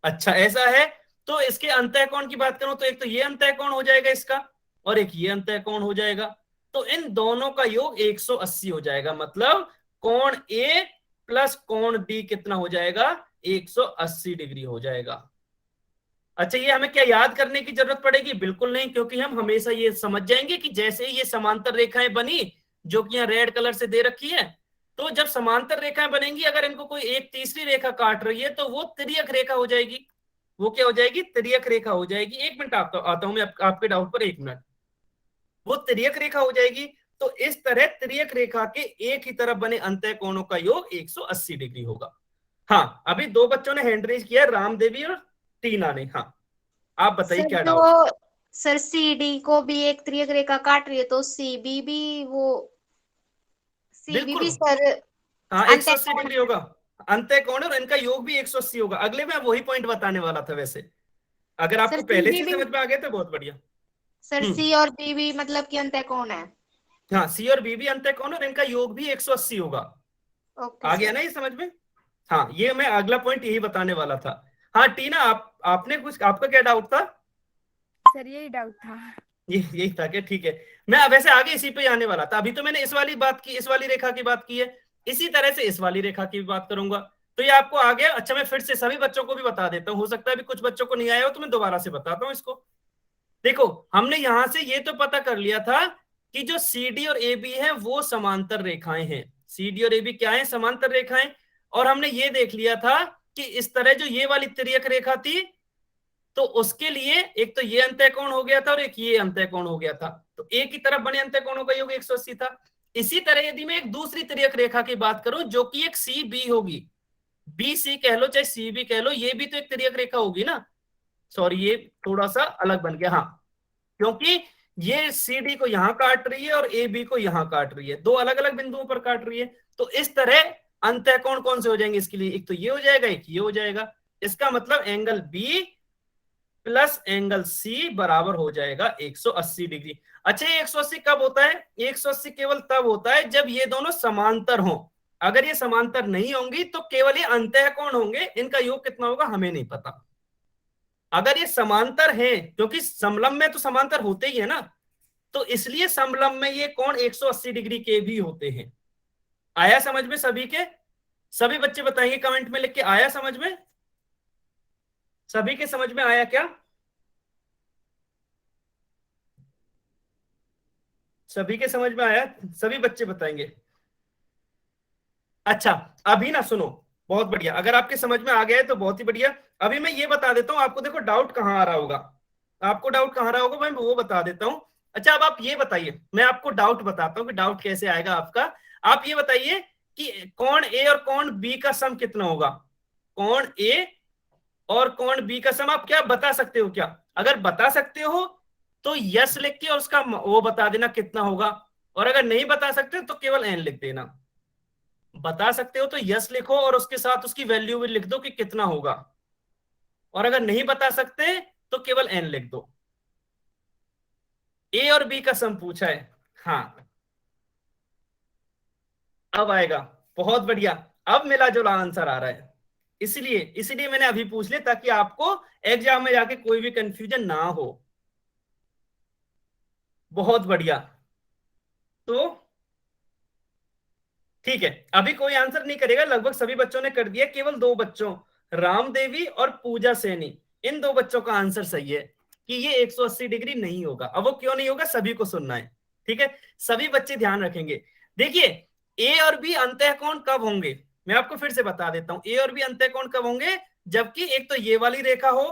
अच्छा ऐसा है, तो इसके अंतःकोण की बात करूं तो एक तो ये अंतःकोण हो जाएगा इसका, और एक ये अंतःकोण हो जाएगा, तो इन दोनों का योग 180 हो जाएगा। मतलब कोण ए प्लस कोण डी कितना हो जाएगा? 180 डिग्री हो जाएगा। अच्छा ये हमें क्या याद करने की जरूरत पड़ेगी? बिल्कुल नहीं, क्योंकि हम हमेशा ये समझ जाएंगे कि जैसे ही ये समांतर रेखाएं बनी, जो कि यहाँ रेड कलर से दे रखी है, तो जब समांतर रेखाएं बनेंगी अगर इनको कोई एक तीसरी रेखा काट रही है तो वो तिर्यक रेखा हो जाएगी। वो क्या हो जाएगी? तिर्यक रेखा हो जाएगी। एक मिनट आता हूं मैं आपके डाउट पर, एक मिनट। वो तिर्यक रेखा हो जाएगी। तो इस तरह तिर्यक रेखा के एक ही तरफ बने अंतः कोणों का योग 180 डिग्री होगा। हाँ, अभी दो बच्चों ने हैंड रेज किया, रामदेवी और टीना ने। हाँ, आप बताइए सर क्या डाउट। जो सर सीडी को भी एक त्रियक रेखा काट रही है तो सीबी भी वो सीबी बिल्कुल, भी सर हाँ, अंतः 180 कोण डिग्री होगा अंतः कोण, और इनका योग भी 180 होगा। अगले में वही पॉइंट बताने वाला था वैसे, अगर सर आपको पहले सीबी से भी समझ में आ गया तो बहुत बढ़िया। सर हम्म, सी और बी भी मतलब कि अंतः कोण है। हाँ, सी और बी भी अंतः कोण और इनका योग भी 180 होगा। ओके आ गया सर। ना ये समझ में। हाँ, ये मैं अगला पॉइंट यही बताने वाला था। हाँ टीना, आपने कुछ, आपका क्या डाउट था। सर यही डाउट था। ये यही था क्या, ठीक है। मैं वैसे आगे इसी पे आने वाला था। अभी तो मैंने इस वाली बात की, इस वाली रेखा की बात की है, इसी तरह से इस वाली रेखा की भी बात करूंगा। तो ये आपको आ गया। अच्छा, मैं फिर से सभी बच्चों को भी बता देता हूँ, हो सकता है अभी कुछ बच्चों को नहीं आया हो, तो मैं दोबारा से बताता हूँ इसको। देखो, हमने यहां से ये तो पता कर लिया था कि जो सी डी और ए बी है वो समांतर रेखाएं हैं। सी डी और ए बी क्या है, समांतर रेखाएं। और हमने ये देख लिया था कि इस तरह जो ये वाली तिर्यक रेखा थी, तो उसके लिए एक तो ये अंतःकोण हो गया था और एक ये अंतःकोण हो गया था। तो एक ही तरफ बने अंतःकोणों का योग 180 था। इसी तरह यदि मैं एक दूसरी तिर्यक रेखा की बात करूं जो कि एक सी बी होगी, बी सी कह लो चाहे सी बी कह लो, ये भी तो एक तिर्यक रेखा होगी ना। सॉरी, ये थोड़ा सा अलग बन गया, हाँ, क्योंकि ये सी डी को यहां काट रही है और ए बी को यहां काट रही है, दो अलग अलग बिंदुओं पर काट रही है। तो इस तरह अंतःकोण कौन से हो जाएंगे इसके लिए, एक तो ये हो जाएगा, एक ये हो जाएगा। इसका मतलब angle B plus angle C बराबर हो जाएगा 180 डिग्री। अच्छा, ये 180 कब होता है, 180 केवल तब होता है जब ये दोनों समांतर हों। अगर ये समांतर नहीं होंगी तो केवल ये अंतःकोण होंगे, इनका योग कितना होगा हमें नहीं पता। अगर ये समांतर है, क्योंकि समलंब में तो समांतर होते ही है ना, तो इसलिए समलंब में ये कोण 180 डिग्री के भी होते हैं। आया समझ में सभी के, सभी बच्चे बताएंगे कमेंट में लिख के, आया समझ में, सभी के समझ में आया क्या, सभी के समझ में आया, सभी बच्चे बताएंगे। अच्छा, अभी ना सुनो, बहुत बढ़िया, अगर आपके समझ में आ गया है तो बहुत ही बढ़िया। अभी मैं ये बता देता हूं आपको, देखो डाउट कहां आ रहा होगा, आपको डाउट कहां आ रहा होगा मैं वो बता देता हूं। अच्छा, अब आप ये बताइए, मैं आपको डाउट बताता हूं कि डाउट कैसे आएगा आपका। आप ये बताइए कि कोण ए और कोण बी का सम कितना होगा। कोण ए और कोण बी का सम आप क्या बता सकते हो क्या, अगर बता सकते हो तो यस लिख के और उसका वो बता देना कितना होगा, और अगर नहीं बता सकते तो केवल एन लिख देना। बता सकते हो तो यस लिखो और उसके साथ उसकी वैल्यू भी लिख दो कि कितना होगा, और अगर नहीं बता सकते तो केवल एन लिख दो। ए और बी का सम पूछा है, हाँ, अब आएगा, बहुत बढ़िया, अब मिला जुला आंसर आ रहा है। इसलिए इसलिए मैंने अभी पूछ लिया ताकि आपको एग्जाम में जाके कोई भी कंफ्यूजन ना हो। बहुत बढ़िया। तो ठीक है, अभी कोई आंसर नहीं करेगा, लगभग सभी बच्चों ने कर दिया, केवल दो बच्चों, रामदेवी और पूजा सैनी, इन दो बच्चों का आंसर सही है कि ये 180 डिग्री नहीं होगा। अब वो क्यों नहीं होगा सभी को सुनना है, ठीक है, सभी बच्चे ध्यान रखेंगे। देखिए, ए और बी अंतःकोण कब होंगे, मैं आपको फिर से बता देता हूं, ए और बी अंतःकोण कब होंगे, जबकि एक तो ये वाली रेखा हो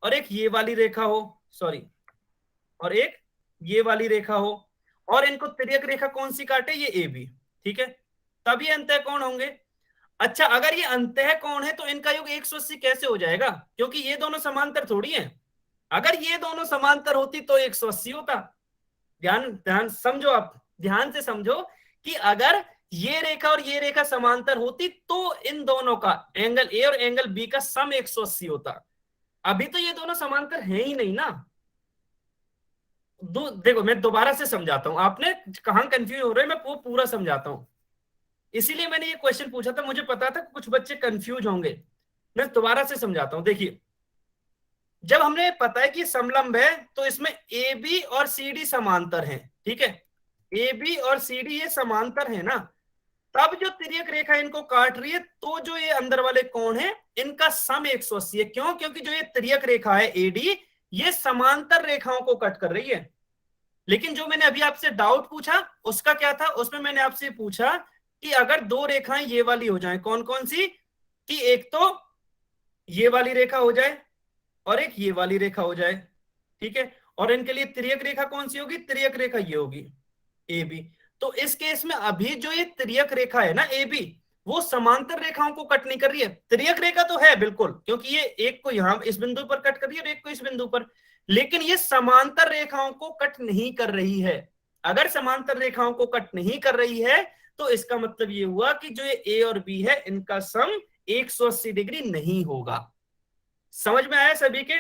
और एक ये वाली रेखा हो, सॉरी, और एक ये वाली रेखा हो, और इनको तिर्यक रेखा कौन सी काटे, ये ए बी, ठीक है, तभी अंतःकोण होंगे। अच्छा, अगर ये अंतःकोण है तो इनका योग 180 कैसे हो जाएगा, क्योंकि ये दोनों समांतर थोड़ी हैं। अगर ये दोनों समांतर होती तो 180 होता। ध्यान ध्यान समझो, आप ध्यान से समझो कि अगर ये रेखा और ये रेखा समांतर होती तो इन दोनों का एंगल ए और एंगल बी का सम 180 होता। अभी तो ये दोनों समांतर हैं ही नहीं ना। देखो, मैं दोबारा से समझाता हूं, आपने कहां कंफ्यूज हो रहे हैं, मैं वो पूरा समझाता हूं। इसीलिए मैंने ये क्वेश्चन पूछा था, मुझे पता था कुछ बच्चे कंफ्यूज होंगे, मैं दोबारा से समझाता हूं। देखिए, जब हमने पता है कि समलंब है तो इसमें ए बी और सी डी समांतर हैं, ठीक है, ए बी और सी डी ये समांतर है ना, तब जो तिर्यक रेखा इनको काट रही है तो जो ये अंदर वाले कोण है इनका सम 180 है। क्यों, क्योंकि जो ये तिर्यक रेखा है एडी, ये समांतर रेखाओं को कट कर रही है। लेकिन जो मैंने अभी आपसे डाउट पूछा उसका क्या था, उसमें मैंने आपसे पूछा कि अगर दो रेखाएं ये वाली हो जाएं, कौन कौन सी, कि एक तो ये वाली रेखा हो जाए और एक ये वाली रेखा हो जाए, ठीक है, और इनके लिए तिर्यक रेखा कौन सी होगी, तिर्यक रेखा ये होगी ए बी। तो इस केस में अभी जो ये तिर्यक रेखा है ना ए बी, वो समांतर रेखाओं को कट नहीं कर रही है। तिर्यक रेखा तो है बिल्कुल, क्योंकि ये एक को यहां इस बिंदु पर कट कर रही है और एक को इस बिंदु पर, लेकिन ये समांतर रेखाओं को कट नहीं कर रही है। अगर समांतर रेखाओं को कट नहीं कर रही है तो इसका मतलब ये हुआ कि जो ये ए और बी है इनका सम 180 डिग्री नहीं होगा। समझ में आया सभी के?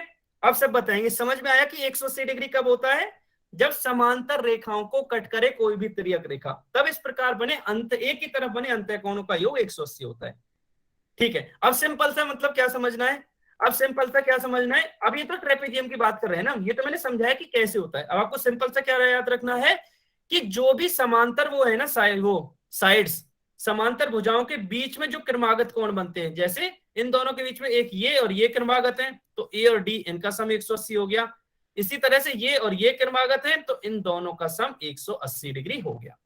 अब सब बताएंगे समझ में आया कि 180 डिग्री कब होता है, जब समांतर रेखाओं को कट करे कोई भी तिर्यक रेखा, तब इस प्रकार बने अंत एक ही तरफ बने अंतःकोणों का योग 180 होता है। ठीक है, अब सिंपल सा मतलब क्या समझना है, अब सिंपल सा क्या समझना है, अब ये तो ट्रेपेजियम की बात कर रहे हैं ना, ये तो मैंने समझाया कि कैसे होता है। अब आपको सिंपल सा क्या याद रखना है कि जो भी समांतर वो है ना साइड्स, समांतर भुजाओं के बीच में जो क्रमागत कोण बनते हैं, जैसे इन दोनों के बीच में एक ये और ये क्रमागत है, तो ए और डी इनका सम 180 हो गया। इसी तरह से ये और ये क्रमागत है, तो इन दोनों का सम 180 डिग्री हो गया।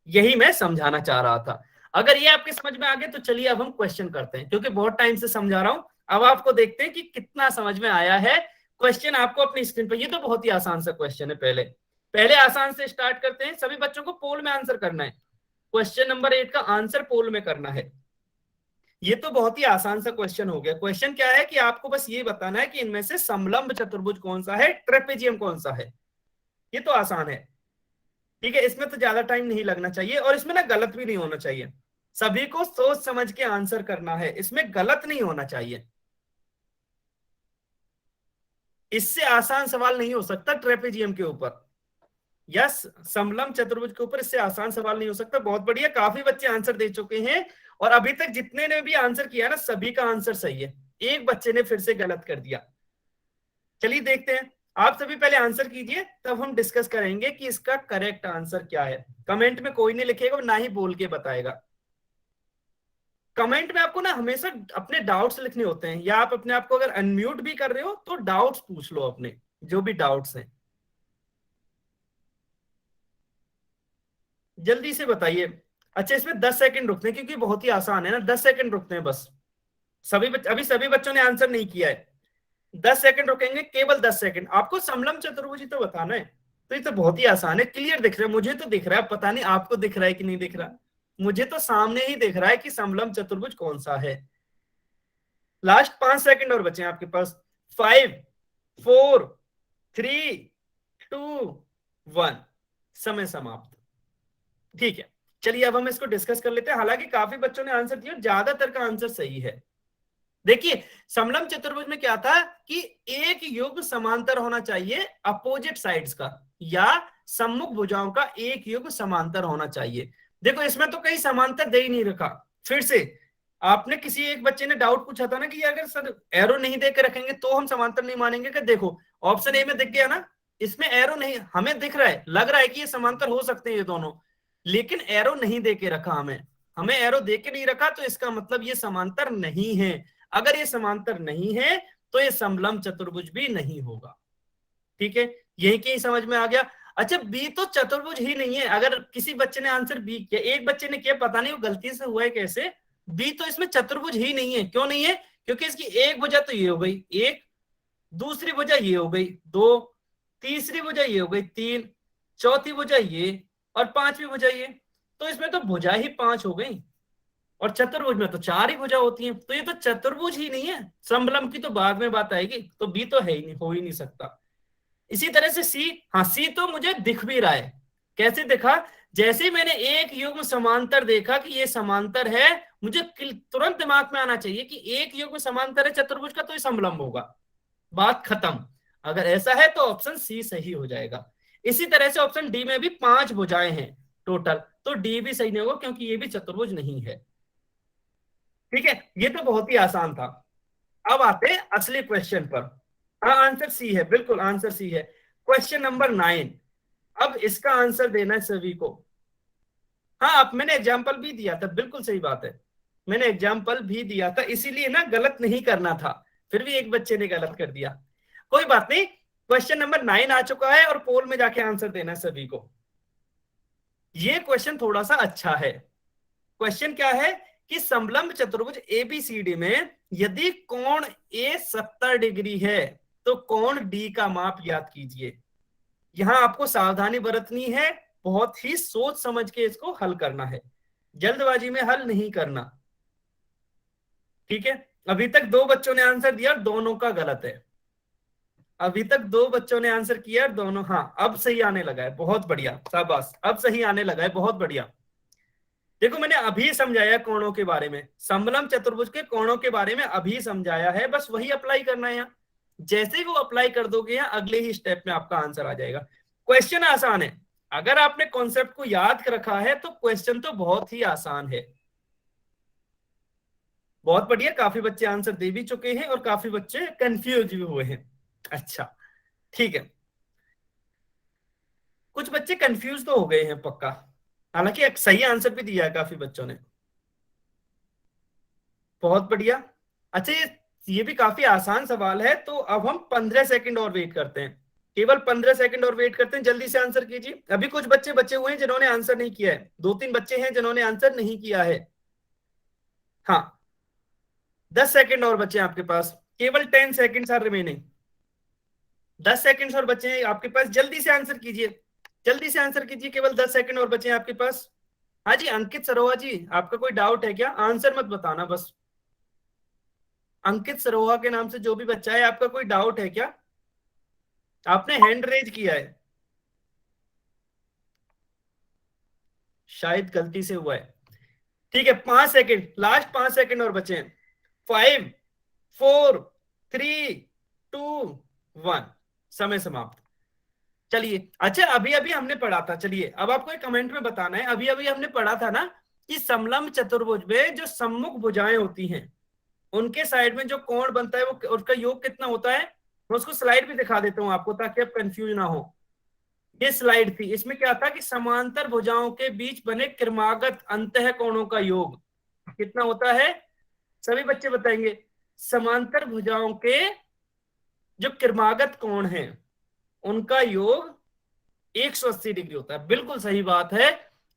यही मैं समझाना चाह रहा था। अगर ये आपके समझ में आ गया तो चलिए अब हम क्वेश्चन करते हैं, क्योंकि बहुत टाइम से समझा रहा हूं। अब आपको देखते हैं कि कितना समझ में आया है। क्वेश्चन आपको अपनी स्क्रीन पर, ये तो बहुत ही आसान सा क्वेश्चन है। पहले आसान से स्टार्ट करते हैं। सभी बच्चों को पोल में आंसर करना है। क्वेश्चन नंबर 8 का आंसर पोल में करना है। ये तो बहुत ही आसान सा क्वेश्चन हो गया। क्वेश्चन क्या है कि आपको बस ये बताना है कि इनमें से समलंब चतुर्भुज कौन सा है, ट्रेपेजियम कौन सा है। ये तो आसान है। ठीक है, इसमें तो ज्यादा टाइम नहीं लगना चाहिए और इसमें ना गलत भी नहीं होना चाहिए। सभी को सोच समझ के आंसर करना है, इसमें गलत नहीं होना चाहिए। इससे आसान सवाल नहीं हो सकता ट्रेपेजियम के ऊपर या समलंब चतुर्भुज के ऊपर, इससे आसान सवाल नहीं हो सकता। बहुत बढ़िया, काफी बच्चे आंसर दे चुके हैं और अभी तक जितने ने भी आंसर किया ना सभी का आंसर सही है। एक बच्चे ने फिर से गलत कर दिया। चलिए देखते हैं, आप सभी पहले आंसर कीजिए, तब हम डिस्कस करेंगे कि इसका करेक्ट आंसर क्या है। कमेंट में कोई नहीं लिखेगा, ना ही बोल के बताएगा। कमेंट में आपको ना हमेशा अपने डाउट्स लिखने होते हैं, या आप अपने आप को अगर अनम्यूट भी कर रहे हो तो डाउट्स पूछ लो अपने, जो भी डाउट्स हैं जल्दी से बताइए। अच्छा, इसमें 10 सेकंड रुकते हैं क्योंकि बहुत ही आसान है ना, 10 सेकंड रुकते हैं बस। अभी सभी बच्चों ने आंसर नहीं किया है। 10 सेकंड रुकेंगे, केवल 10 सेकंड। आपको समलंब चतुर्भुज ही तो बताना है। तो ये तो बहुत ही आसान है, क्लियर दिख रहा है, मुझे तो दिख रहा है, पता नहीं आपको दिख रहा है कि नहीं दिख रहा। मुझे तो सामने ही दिख रहा है कि समलंब चतुर्भुज कौन सा है। लास्ट 5 सेकंड और बचे आपके पास। 5 4 3 2 1, समय समाप्त। ठीक है, चलिए अब हम इसको डिस्कस कर लेते हैं। हालांकि काफी बच्चों ने आंसर दिया, ज्यादातर का आंसर सही है। देखिए, समलंब चतुर्भुज में क्या था कि एक युग्म समांतर होना चाहिए अपोजिट साइड्स का, या सम्मुख भुजाओं का एक युग्म समांतर होना चाहिए। देखो इसमें तो कहीं समांतर दे ही नहीं रखा। फिर से आपने किसी एक बच्चे ने डाउट पूछा था ना कि अगर सर एरो नहीं दे के रखेंगे तो हम समांतर नहीं मानेंगे। कि देखो ऑप्शन ए में दिख गया ना, इसमें एरो नहीं, हमें दिख रहा है, लग रहा है कि ये समांतर हो सकते हैं ये दोनों, लेकिन एरो नहीं दे के रखा। हमें एरो दे के नहीं रखा, तो इसका मतलब ये समांतर नहीं है। अगर ये समांतर नहीं है तो ये समलंब चतुर्भुज भी नहीं होगा। ठीक है, यही कहीं समझ में आ गया। अच्छा, बी तो चतुर्भुज ही नहीं है। अगर किसी बच्चे ने आंसर बी किया, एक बच्चे ने किया, पता नहीं वो गलती से हुआ है कैसे, बी तो इसमें चतुर्भुज ही नहीं है। क्यों नहीं है? क्योंकि इसकी एक भुजा तो ये हो गई एक, दूसरी भुजा ये हो गई 2, तीसरी भुजा ये हो गई 3, चौथी भुजा ये, और पांचवी भुजा ये। तो इसमें तो भुजा ही 5 हो गई, और चतुर्भुज में तो 4 ही भुजा होती हैं। तो ये तो चतुर्भुज ही नहीं है। समलंब की तो बाद में बात आएगी, तो बी तो है ही नहीं, हो ही नहीं सकता। इसी तरह से सी, हाँ सी तो मुझे दिख भी रहा है। कैसे दिखा? जैसे मैंने एक युग्म समांतर देखा कि ये समांतर है, मुझे तुरंत दिमाग में आना चाहिए कि एक युग्म समांतर है चतुर्भुज का, तो ये समलंब होगा। बात खत्म। अगर ऐसा है तो ऑप्शन सी सही हो जाएगा। इसी तरह से ऑप्शन डी में भी 5 भुजाएं हैं टोटल, तो डी भी सही नहीं होगा क्योंकि ये भी चतुर्भुज नहीं है। ठीक है, ये तो बहुत ही आसान था। अब आते हैं असली क्वेश्चन पर। हाँ, आंसर सी है, बिल्कुल आंसर सी है। Question number 9। अब इसका आंसर देना है सभी को। हाँ, अब मैंने एग्जाम्पल भी दिया था, बिल्कुल सही बात है, मैंने एग्जाम्पल भी दिया था, इसीलिए ना गलत नहीं करना था। फिर भी एक बच्चे ने गलत कर दिया, कोई बात नहीं। क्वेश्चन नंबर 9 आ चुका है और पोल में जाके आंसर देना है सभी को। ये क्वेश्चन थोड़ा सा अच्छा है। क्वेश्चन क्या है कि समलंब चतुर्भुज एबीसीडी में यदि कोण ए 70 डिग्री है तो कोण डी का माप ज्ञात कीजिए। यहाँ आपको सावधानी बरतनी है, बहुत ही सोच समझ के इसको हल करना है, जल्दबाजी में हल नहीं करना। ठीक है, अभी तक 2 बच्चों ने आंसर दिया, दोनों का गलत है। अभी तक 2 बच्चों ने आंसर किया, दोनों, हाँ अब सही आने लगा है, बहुत बढ़िया, शाबाश, अब सही आने लगा है, बहुत बढ़िया। देखो मैंने अभी समझाया कोणों के बारे में, समलम चतुर्भुज के कोणों के बारे में अभी समझाया है, बस वही अप्लाई करना है यहाँ। जैसे ही वो अप्लाई कर दोगे यहाँ, अगले ही स्टेप में आपका आंसर आ जाएगा। क्वेश्चन आसान है, अगर आपने कॉन्सेप्ट को याद रखा है तो क्वेश्चन तो बहुत ही आसान है। बहुत बढ़िया, काफी बच्चे आंसर दे भी चुके हैं और काफी बच्चे कंफ्यूज भी हुए हैं। अच्छा ठीक है, कुछ बच्चे कंफ्यूज तो हो गए हैं पक्का, हालांकि एक सही आंसर भी दिया है काफी बच्चों ने। बहुत बढ़िया। अच्छा ये भी काफी आसान सवाल है, तो अब हम 15 सेकंड और वेट करते हैं, केवल 15 सेकंड और वेट करते हैं, जल्दी से आंसर कीजिए। अभी कुछ बच्चे बचे हुए हैं जिन्होंने आंसर नहीं किया है, 2-3 बच्चे हैं जिन्होंने आंसर नहीं किया है। हाँ 10 सेकंड और बचे हैं आपके पास, केवल 10 सेकंड आर रिमेनिंग। 10 सेकंड और बचे हैं आपके पास, जल्दी से आंसर कीजिए, जल्दी से आंसर कीजिए, केवल 10 सेकंड और बचे हैं आपके पास। हाँ जी अंकित सरोहा जी, आपका कोई डाउट है क्या? आंसर मत बताना बस। अंकित सरोहा के नाम से जो भी बच्चा है, आपका कोई डाउट है क्या? आपने हैंड रेज किया है, शायद गलती से हुआ है। ठीक है 5 सेकंड, लास्ट 5 सेकंड और बचे हैं। 5 4 3 2 1, समय समाप्त। चलिए अच्छा, अभी अभी हमने पढ़ा था, चलिए अब आपको एक कमेंट में बताना है, अभी अभी हमने पढ़ा था ना कि समलंब चतुर्भुज में जो सम्मुख भुजाएं होती हैं, उनके साइड में जो कोण बनता है वो उसका योग कितना होता है। मैं उसको स्लाइड भी दिखा देता हूं आपको ताकि आप कंफ्यूज ना हो। ये स्लाइड थी, इसमें क्या था कि समांतर भुजाओं के बीच बने क्रमागत अंतः कोणों का योग कितना होता है। सभी बच्चे बताएंगे, समांतर भुजाओं के जो क्रमागत कोण हैं उनका योग 180 डिग्री होता है। बिल्कुल सही बात है।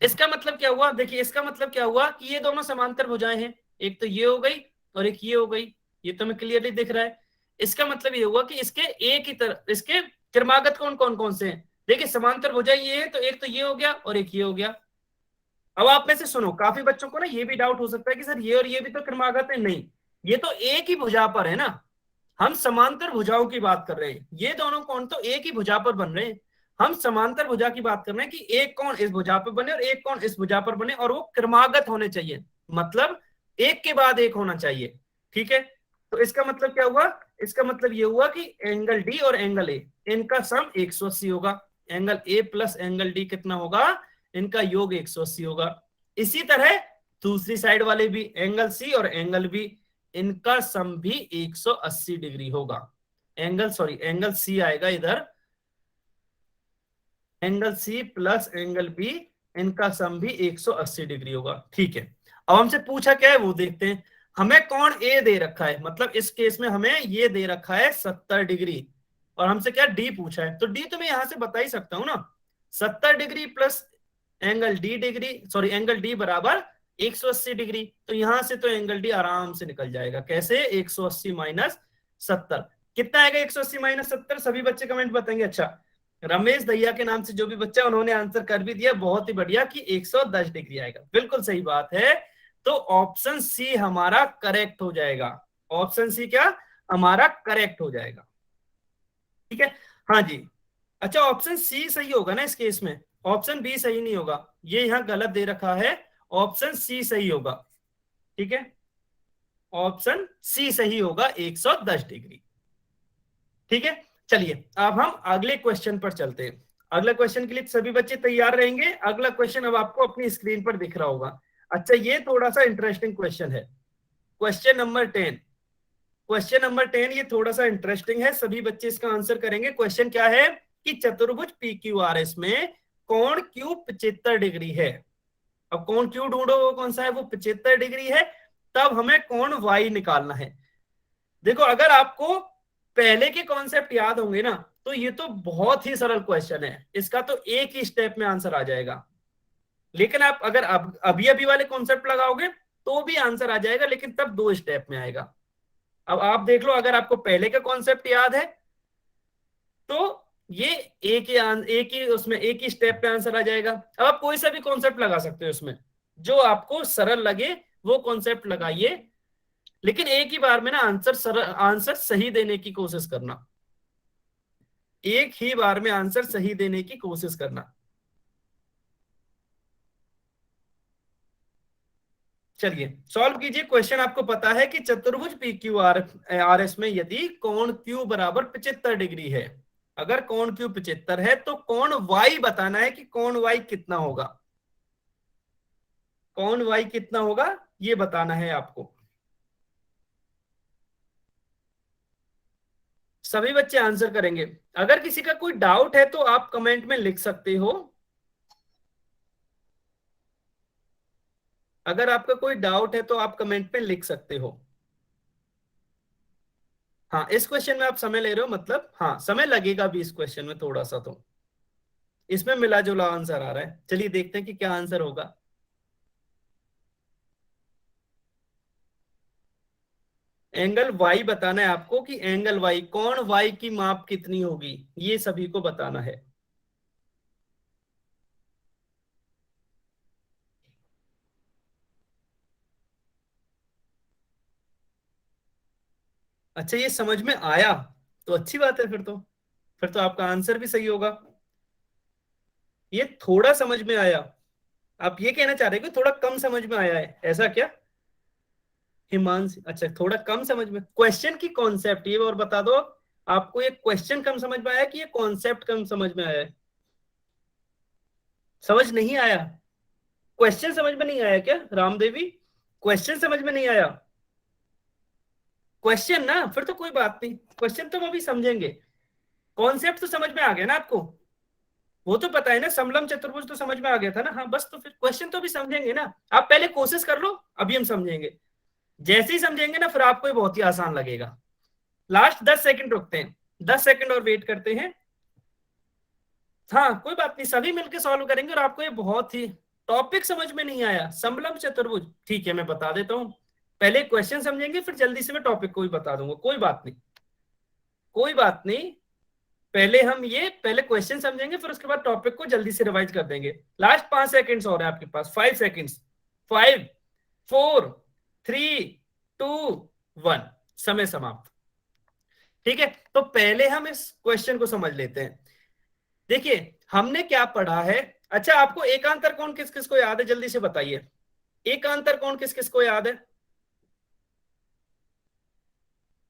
इसका मतलब क्या हुआ, देखिए इसका मतलब क्या हुआ कि ये दोनों समांतर भुजाएं हैं, एक तो ये हो गई और एक ये हो गई, ये तो हमें क्लियरली दिख रहा है। इसका मतलब ये हुआ कि इसके एक ही तरफ इसके क्रमागत कौन कौन कौन से हैं। देखिए समांतर भुजाएं ये है, तो एक तो ये हो गया और एक ये हो गया। अब आप में से सुनो, काफी बच्चों को ना ये भी डाउट हो सकता है कि सर ये और ये भी तो क्रमागत है। नहीं, ये तो एक ही भुजा पर है ना, हम समांतर भुजाओं की बात कर रहे हैं, ये दोनों कोण तो एक ही भुजा पर बन रहे हैं। हम समांतर भुजा की बात कर रहे हैं कि एक कोण इस भुजा पर बने और एक कोण इस भुजा पर बने, और वो क्रमागत होने चाहिए, मतलब एक के बाद एक होना चाहिए। ठीक है, तो इसका मतलब क्या हुआ, इसका मतलब ये हुआ कि एंगल डी और एंगल ए, इनका सम 180 होगा। Angle A plus angle D कितना होगा, इनका योग 180 होगा। इसी तरह दूसरी साइड वाले भी, एंगल सी और एंगल बी, इनका सम भी 180 डिग्री होगा। एंगल सी आएगा इधर, angle C plus angle B, इनका सम भी 180 डिग्री होगा। ठीक है, अब हमसे पूछा क्या है वो देखते हैं। हमें कोण ए दे रखा है, मतलब इस केस में हमें ये दे रखा है 70 डिग्री, और हमसे क्या डी पूछा है, तो डी तो मैं यहां से बता ही सकता हूं ना, 70 डिग्री प्लस एंगल डी बराबर 180 डिग्री। तो यहां से तो एंगल डी आराम से निकल जाएगा, कैसे, 180 माइनस 70 कितना आएगा, 180 माइनस 70। सभी बच्चे कमेंट बताएंगे। अच्छा रमेश दहिया के नाम से जो भी बच्चा, उन्होंने आंसर कर भी दिया, बहुत ही बढ़िया, कि 110 डिग्री आएगा। बिल्कुल सही बात है, तो ऑप्शन सी हमारा करेक्ट हो जाएगा। ऑप्शन सी क्या हमारा करेक्ट हो जाएगा। ठीक है, हाँ जी। अच्छा ऑप्शन सी सही होगा ना इस केस में, ऑप्शन बी सही नहीं होगा, ये यहां गलत दे रखा है, ऑप्शन सी सही होगा। ठीक है, ऑप्शन सी सही होगा, 110 डिग्री। ठीक है, चलिए अब हम अगले क्वेश्चन पर चलते हैं। अगला क्वेश्चन के लिए सभी बच्चे तैयार रहेंगे। अगला क्वेश्चन अब आपको अपनी स्क्रीन पर दिख रहा होगा। अच्छा ये थोड़ा सा इंटरेस्टिंग क्वेश्चन है, क्वेश्चन नंबर 10। क्वेश्चन नंबर 10 ये थोड़ा सा इंटरेस्टिंग है, सभी बच्चे इसका आंसर करेंगे। क्वेश्चन क्या है कि चतुर्भुज PQRS में कोण क्यू 75 डिग्री है। अब कोण क्यू ढूंढो, वो कौन सा है, वो 75 डिग्री है। तब हमें कोण Y निकालना है। देखो अगर आपको पहले के कॉन्सेप्ट याद होंगे ना, तो ये तो बहुत ही सरल क्वेश्चन है, इसका तो एक ही स्टेप में आंसर आ जाएगा। लेकिन आप अगर अभी अभी वाले कॉन्सेप्ट लगाओगे तो भी आंसर आ जाएगा, लेकिन तब 2 स्टेप में आएगा। अब आप देख लो, अगर आपको पहले का कॉन्सेप्ट याद है तो ये एक ही उसमें एक ही स्टेप पे आंसर आ जाएगा। अब आप कोई सा भी कॉन्सेप्ट लगा सकते हो इसमें, जो आपको सरल लगे वो कॉन्सेप्ट लगाइए, लेकिन एक ही बार में ना आंसर सही देने की कोशिश करना, एक ही बार में आंसर सही देने की कोशिश करना। चलिए सॉल्व कीजिए। क्वेश्चन आपको पता है कि चतुर्भुज पी क्यू आर एस में यदि कोण क्यू बराबर 75 डिग्री है, अगर कोण क्यू 75 है तो कोण वाई बताना है कि कोण वाई कितना होगा, कोण वाई कितना होगा ये बताना है आपको। सभी बच्चे आंसर करेंगे। अगर किसी का कोई डाउट है तो आप कमेंट में लिख सकते हो, अगर आपका कोई डाउट है तो आप कमेंट में लिख सकते हो। हाँ इस क्वेश्चन में आप समय ले रहे हो, मतलब हाँ समय लगेगा भी इस क्वेश्चन में थोड़ा सा, तो इसमें मिला जुला आंसर आ रहा है। चलिए देखते हैं कि क्या आंसर होगा। एंगल वाई बताना है आपको कि एंगल वाई, कोण वाई की माप कितनी होगी, ये सभी को बताना है। अच्छा ये समझ में आया तो अच्छी बात है, फिर तो आपका आंसर भी सही होगा। ये थोड़ा समझ में आया, आप ये कहना चाह रहे हैं कि थोड़ा कम समझ में आया है, ऐसा क्या हिमांश? अच्छा थोड़ा कम समझ में, क्वेश्चन की कॉन्सेप्ट ये और बता दो, आपको ये क्वेश्चन कम समझ में आया कि ये कॉन्सेप्ट कम समझ में आया है? समझ नहीं आया? क्वेश्चन समझ में नहीं आया क्या रामदेवी? क्वेश्चन समझ में नहीं आया? क्वेश्चन ना, फिर तो कोई बात नहीं, क्वेश्चन तो हम अभी समझेंगे। कॉन्सेप्ट तो समझ में आ गया ना आपको, वो तो पता है ना, समलम चतुर्भुज तो समझ में आ गया था ना। हाँ बस, तो फिर क्वेश्चन तो भी समझेंगे ना। आप पहले कोशिश कर लो, अभी हम समझेंगे। जैसे ही समझेंगे ना फिर आपको ये बहुत ही आसान लगेगा। लास्ट 10 सेकंड रुकते हैं, 10 सेकंड और वेट करते हैं। हाँ कोई बात नहीं, सभी मिलकर सॉल्व करेंगे। और आपको ये बहुत ही टॉपिक समझ में नहीं आया समलम चतुर्भुज, ठीक है मैं बता देता हूँ। पहले क्वेश्चन समझेंगे फिर जल्दी से मैं टॉपिक को भी बता दूंगा, कोई बात नहीं, कोई बात नहीं। पहले क्वेश्चन समझेंगे फिर उसके बाद टॉपिक को जल्दी से रिवाइज कर देंगे। लास्ट 5 सेकंड्स और है आपके पास, 5 सेकंड्स। 5 4 3 2 1, समय समाप्त। ठीक है, तो पहले हम इस क्वेश्चन को समझ लेते हैं। देखिए हमने क्या पढ़ा है। अच्छा आपको एकांतर कोण किस किस को याद है, जल्दी से बताइए। एकांतर कोण किस किस को याद है?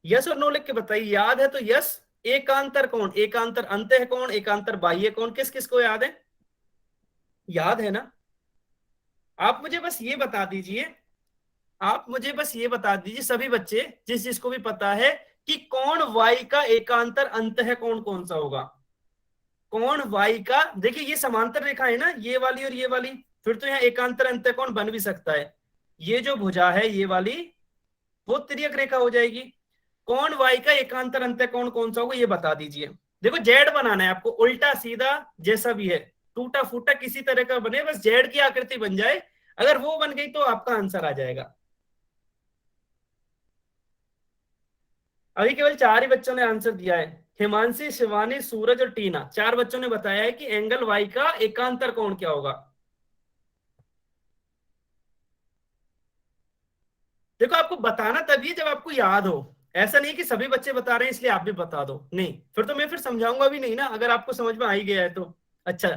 यस और नो लिख के बताइए, याद है तो यस। एकांतर कोण, एकांतर अंतः कोण, एकांतर बाह्य कोण, किस किस को याद है? याद है ना? आप मुझे बस ये बता दीजिए, आप मुझे बस ये बता दीजिए सभी बच्चे, जिस जिसको भी पता है कि कोण वाई का एकांतर अंतः कोण कौन सा होगा। कोण वाई का, देखिए ये समांतर रेखा है ना, ये वाली और ये वाली, फिर तो यहाँ एकांतर अंतः कोण बन भी सकता है। ये जो भुजा है ये वाली, वो तिर्यक रेखा हो जाएगी। कोण वाई का एकांतर अंतः कोण कौन सा होगा ये बता दीजिए। देखो जेड बनाना है आपको, उल्टा सीधा जैसा भी है, टूटा फूटा किसी तरह का बने, बस जेड की आकृति बन जाए। अगर वो बन गई तो आपका आंसर आ जाएगा। अभी केवल 4 ही बच्चों ने आंसर दिया है, हिमांशी, शिवानी, सूरज और टीना, 4 बच्चों ने बताया है कि एंगल वाई का एकांतर कोण क्या होगा। देखो आपको बताना तभी है जब आपको याद हो, ऐसा नहीं कि सभी बच्चे बता रहे हैं इसलिए आप भी बता दो, नहीं फिर तो मैं फिर समझाऊंगा भी नहीं ना, अगर आपको समझ में आ ही गया है तो। अच्छा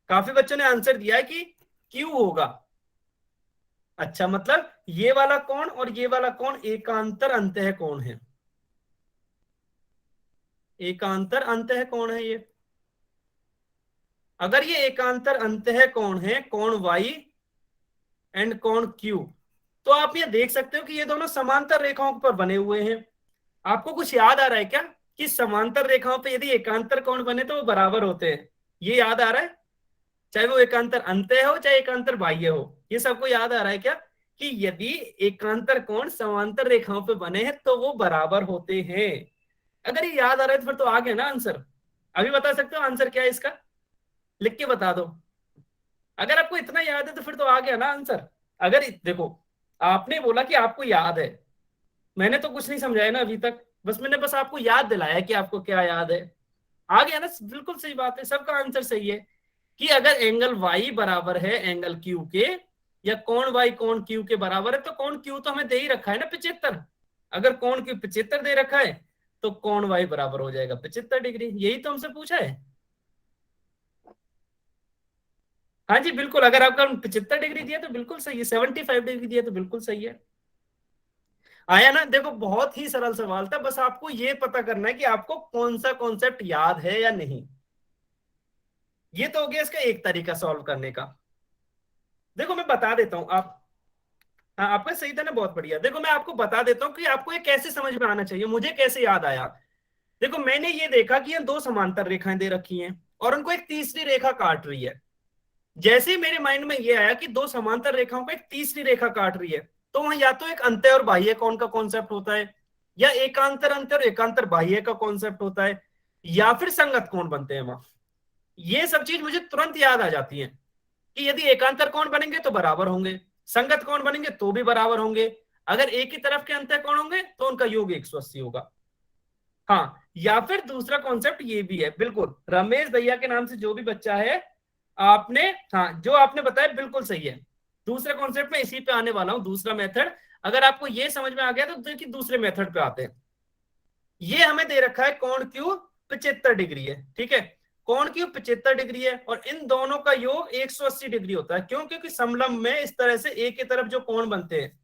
काफी बच्चों ने आंसर दिया है कि क्यू होगा। अच्छा मतलब ये वाला कोण और ये वाला कोण एकांतर अंतः कोण है, एकांतर अंतः कोण है ये। अगर ये एकांतर अंतः कोण है, कोण वाई एंड कोण क्यू, तो आप ये देख सकते हो कि ये दोनों समांतर रेखाओं पर बने हुए हैं। आपको कुछ याद आ रहा है क्या कि समांतर रेखाओं पे यदि एकांतर कोण बने तो वो बराबर होते हैं? ये याद आ रहा है? चाहे वो एकांतर अंतः हो चाहे एकांतर बाह्य हो, ये सबको याद आ रहा है क्या कि यदि एकांतर कोण समांतर रेखाओं पे बने हैं तो वो बराबर होते हैं? अगर ये याद आ रहा है तो फिर तो आ गया ना आंसर। अभी बता सकते हो आंसर क्या है इसका, लिख के बता दो। अगर आपको इतना याद है तो फिर तो आ गया ना आंसर। अगर देखो आपने बोला कि आपको याद है, मैंने तो कुछ नहीं समझाया ना अभी तक, बस मैंने आपको याद दिलाया कि आपको क्या याद है। आ गया ना, बिल्कुल सही बात है, सबका आंसर सही है कि अगर एंगल वाई बराबर है एंगल क्यू के, या कोण वाई कोण क्यू के बराबर है, तो कोण क्यू तो हमें दे ही रखा है ना 75। अगर कोण क्यू 75 दे रखा है तो कोण वाई बराबर हो जाएगा 75 डिग्री। यही तो हमसे पूछा है। हाँ जी बिल्कुल, अगर आपका 75 डिग्री दिया तो बिल्कुल सही है, 75 डिग्री दिया तो बिल्कुल सही है। आया ना? देखो बहुत ही सरल सवाल था, बस आपको ये पता करना है कि आपको कौन सा कॉन्सेप्ट याद है या नहीं। ये तो हो गया इसका एक तरीका सॉल्व करने का। देखो मैं बता देता हूं आप, हाँ आपका सही था ना, बहुत बढ़िया। देखो मैं आपको बता देता हूँ कि आपको ये कैसे समझ में आना चाहिए, मुझे कैसे याद आया। देखो मैंने ये देखा कि ये दो समांतर रेखाएं दे रखी हैं और उनको एक तीसरी रेखा काट रही है। जैसे ही मेरे माइंड में ये आया कि दो समांतर रेखाओं को एक तीसरी रेखा काट रही है, तो वहां या तो एक अंत्य और बाह्य कोण का कॉन्सेप्ट होता है, या एकांतर अंत्य और एकांतर बाह्य का कॉन्सेप्ट होता है, या फिर संगत कोण बनते हैं वहां। ये सब चीज मुझे तुरंत याद आ जाती है कि यदि एकांतर कोण बनेंगे तो बराबर होंगे, संगत कोण बनेंगे तो भी बराबर होंगे, अगर एक ही तरफ के अंत्य कोण होंगे तो उनका योग 180 होगा। हाँ, या फिर दूसरा कॉन्सेप्ट ये भी है, बिल्कुल रमेश भैया के नाम से जो भी बच्चा है, आपने, हाँ जो आपने बताया बिल्कुल सही है। दूसरा कॉन्सेप्ट में इसी पे आने वाला हूं, दूसरा मेथड। अगर आपको ये समझ में आ गया तो देखिए दूसरे मेथड पे आते हैं। ये हमें दे रखा है कोण क्यू 75 डिग्री है, ठीक है, कोण क्यू 75 डिग्री है और इन दोनों का योग 180 डिग्री होता है। क्यों? क्योंकि समलंब में इस तरह से एक ही तरफ जो कोण बनते हैं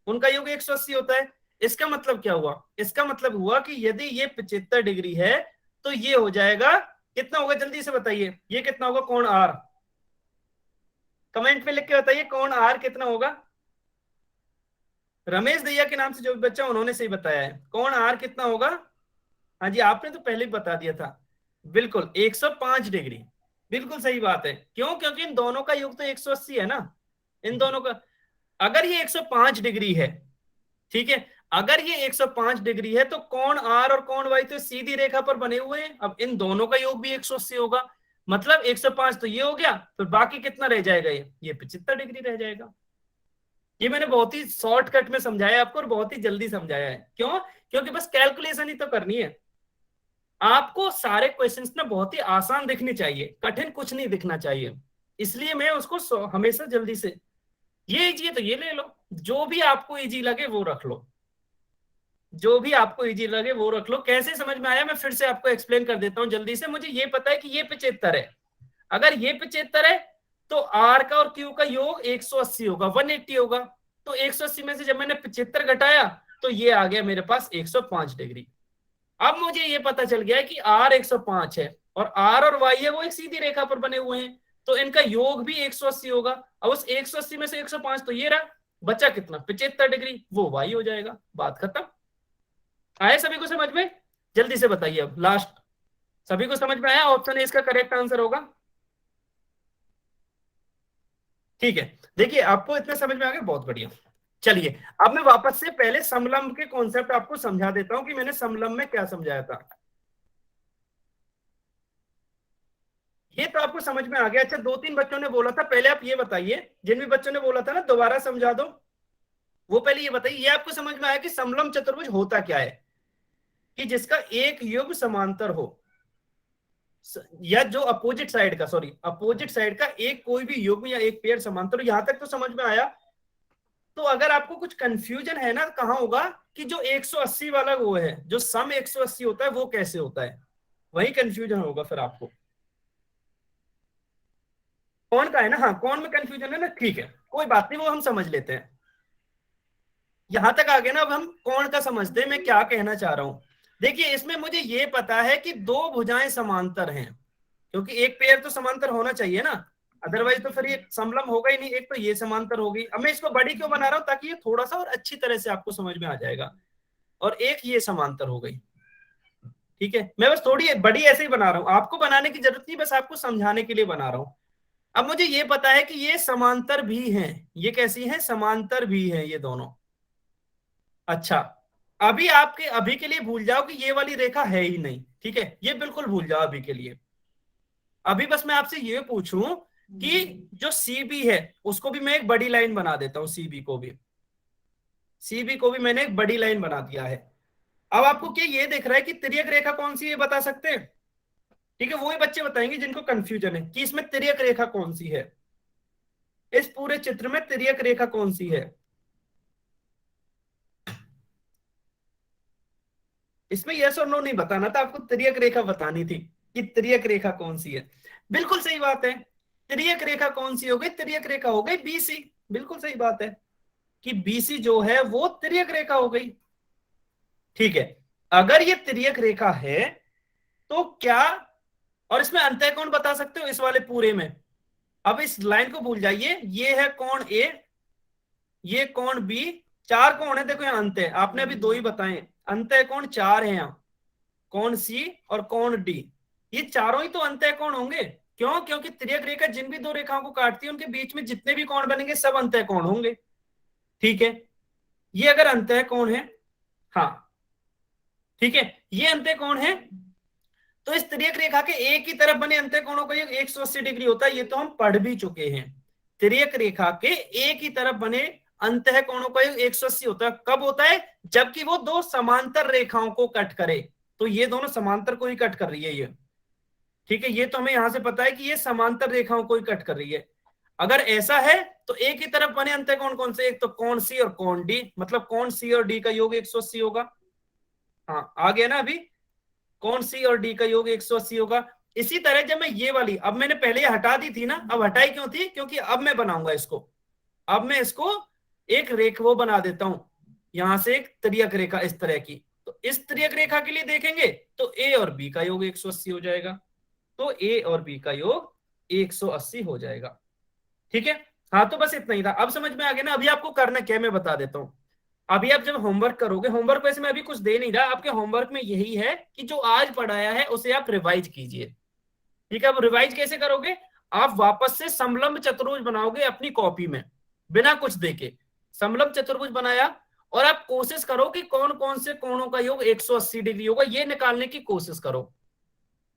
उनका योग 180 होता है। इसका मतलब क्या हुआ? इसका मतलब हुआ कि यदि ये 75 डिग्री है तो ये हो जाएगा, कितना होगा जल्दी से बताइए, ये कितना होगा कोण आर? कमेंट में लिख के बताइए कोण आर कितना होगा। रमेश दैया के नाम से जो भी बच्चा उन्होंने सही बताया है, कोण आर कितना होगा? हाँ जी आपने तो पहले ही बता दिया था, बिल्कुल 105 डिग्री। बिल्कुल सही बात है। क्यों? क्योंकि इन दोनों का योग तो 180 है ना, इन दोनों का। अगर ये 105 डिग्री है, ठीक है, अगर ये 105 डिग्री है तो कोण आर और कोण वाई तो सीधी रेखा पर बने हुए हैं। अब इन दोनों का योग भी 180 होगा, मतलब 105 तो ये हो गया, तो बाकी कितना रह जाएगा? ये 75 डिग्री रह जाएगा। ये मैंने बहुत ही शॉर्टकट में समझाया आपको और बहुत ही जल्दी समझाया है। क्यों? क्योंकि बस कैलकुलेशन ही तो करनी है। आपको सारे क्वेश्चंस ना बहुत ही आसान दिखने चाहिए, कठिन कुछ नहीं दिखना चाहिए, इसलिए मैं उसको हमेशा जल्दी से, ये इजी है तो ये ले लो, जो भी आपको इजी लगे वो रख लो, जो भी आपको इजी लगे वो रख लो। कैसे समझ में आया मैं फिर से आपको एक्सप्लेन कर देता हूं जल्दी से। मुझे ये पता है कि ये 75 है, अगर ये 75 है तो आर का और क्यू का योग 180 होगा, 180 होगा। तो 180 में से जब मैंने 75 घटाया तो ये आ गया मेरे पास 105 डिग्री। अब मुझे ये पता चल गया है कि आर 105 है और आर और वाई है वो एक सीधी रेखा पर बने हुए हैं, तो इनका योग भी 180 होगा। अब उस 180 में से 105 तो ये रहा, बचा कितना? 75 डिग्री, वो वाई हो जाएगा। बात खत्म। आए सभी को समझ में? जल्दी से बताइए अब लास्ट, सभी को समझ में आया? ऑप्शन ए इसका करेक्ट आंसर होगा। ठीक है, देखिए आपको इतना समझ में आ गया, बहुत बढ़िया। चलिए अब मैं वापस से पहले समलंब के कॉन्सेप्ट आपको समझा देता हूं कि मैंने समलंब में क्या समझाया था। ये तो आपको समझ में आ गया। अच्छा, दो तीन बच्चों ने बोला था, पहले आप ये बताइए, जिन भी बच्चों ने बोला था ना दोबारा समझा दो, वो पहले ये बताइए, ये आपको समझ में आया कि समलंब चतुर्भुज होता क्या है? कि जिसका एक युग्म समांतर हो, या जो अपोजिट साइड का, सॉरी अपोजिट साइड का एक कोई भी युग्म या एक पेयर समांतर हो। यहां तक तो समझ में आया। तो अगर आपको कुछ कंफ्यूजन है ना, कहां होगा कि जो 180 वाला वो है, जो सम 180 होता है वो कैसे होता है, वही कंफ्यूजन होगा फिर आपको। कौन का है ना, हाँ कौन में कंफ्यूजन है ना, ठीक है कोई बात नहीं, वो हम समझ लेते हैं। यहां तक आ गए ना, अब हम कौन का समझते हैं मैं क्या कहना चाह रहा हूं। देखिए इसमें मुझे ये पता है कि दो भुजाएं समांतर हैं, क्योंकि एक पेयर तो समांतर होना चाहिए ना, अदरवाइज तो फिर ये समलंब होगा ही नहीं। एक तो ये समांतर होगी, अब मैं इसको बड़ी क्यों बना रहा हूं, ताकि ये थोड़ा सा और अच्छी तरह से आपको समझ में आ जाएगा। और एक ये समांतर हो गई, ठीक है, मैं बस थोड़ी बड़ी ऐसे ही बना रहा हूं, आपको बनाने की जरूरत नहीं, बस आपको समझाने के लिए बना रहा हूं। अब मुझे ये पता है कि ये समांतर भी हैं, ये कैसी हैं? समांतर भी हैं ये दोनों। अच्छा, अभी के लिए भूल जाओ कि ये वाली रेखा है ही नहीं, ठीक है, ये बिल्कुल भूल जाओ अभी के लिए। अभी बस मैं आपसे ये पूछूं कि जो सीबी है उसको भी मैं एक बड़ी लाइन बना देता हूं, सीबी को भी मैंने एक बड़ी लाइन बना दिया है। अब आपको क्या ये दिख रहा है कि तिर्यक रेखा कौन सी है, बता सकते हैं? ठीक है, वही बच्चे बताएंगे जिनको कंफ्यूजन है कि इसमें तिर्यक रेखा कौन सी है, इस पूरे चित्र में तिर्यक रेखा कौन सी है। इसमें यस और नो नहीं बताना था, आपको तिर्यक रेखा बतानी थी कि तिर्यक रेखा कौन सी है। बिल्कुल सही बात है, तिर्यक रेखा कौन सी हो गई, तिर्यक रेखा हो गई बीसी। बिल्कुल सही बात है कि बीसी जो है वो तिर्यक रेखा हो गई। ठीक है, अगर ये तिर्यक रेखा है तो क्या, और इसमें अंतः कोण बता सकते हो इस वाले पूरे में। अब इस लाइन को भूल जाइए, ये है कोण ए, ये कोण बी, चार कोण है। देखो यहाँ अंत है, आपने अभी दो ही बताए, अंतः कोण चार है यहाँ, कोण सी और कोण डी, ये चारों ही तो अंतः कोण होंगे। क्यों? क्योंकि तिर्यक रेखा जिन भी दो रेखाओं को काटती है उनके बीच में जितने भी कोण बनेंगे सब अंतः कोण होंगे। ठीक है, ये अगर अंतः कोण है, हाँ ठीक है, ये अंतः कोण है, तो इस तिर्यक रेखा के एक ही तरफ बने अंतः कोणों का योग 180 डिग्री होता है। ये तो हम पढ़ भी चुके हैं, तिर्यक रेखा के एक ही तरफ बने अंतः कोणों का योग 180 होता है। कब होता है? जबकि वो दो समांतर रेखाओं को कट करे। तो ये दोनों समांतर को ही कट कर रही है ये। ठीक है, ये तो हमें यहां से पता है कि ये समांतर रेखाओं को ही कट कर रही है। अगर ऐसा है तो एक ही तरफ बने अंतः कोण कौन से? एक तो कोण सी और कोण डी, मतलब कोण सी और डी का योग 180 होगा। हाँ आ गया ना अभी, कोण सी और डी का योग 180 होगा। इसी तरह जब मैं ये वाली, अब मैंने पहले ये हटा दी थी ना, अब हटाई क्यों थी? क्योंकि अब मैं बनाऊंगा इसको, अब मैं इसको एक रेखा वो बना देता हूं, यहां से एक तिर्यक रेखा इस तरह की। तो इस तिर्यक रेखा के लिए देखेंगे तो ए और बी का योग 180 हो जाएगा, तो ए और बी का योग 180 हो जाएगा। ठीक है, हाँ तो बस इतना ही था, अब समझ में आ गया ना। अभी आपको करना क्या है मैं बता देता हूँ। अभी आप जब होमवर्क करोगे, होमवर्क वैसे मैं अभी कुछ दे नहीं रहा, आपके होमवर्क में यही है कि जो आज पढ़ाया है उसे आप रिवाइज कीजिए। ठीक है, अब रिवाइज कैसे करोगे? आप वापस से समलंब चतुर्भुज बनाओगे अपनी कॉपी में, बिना कुछ देके समलंब चतुर्भुज बनाया, और आप कोशिश करो कि कौन कौन से कोणों का योग 180 डिग्री होगा ये निकालने की कोशिश करो।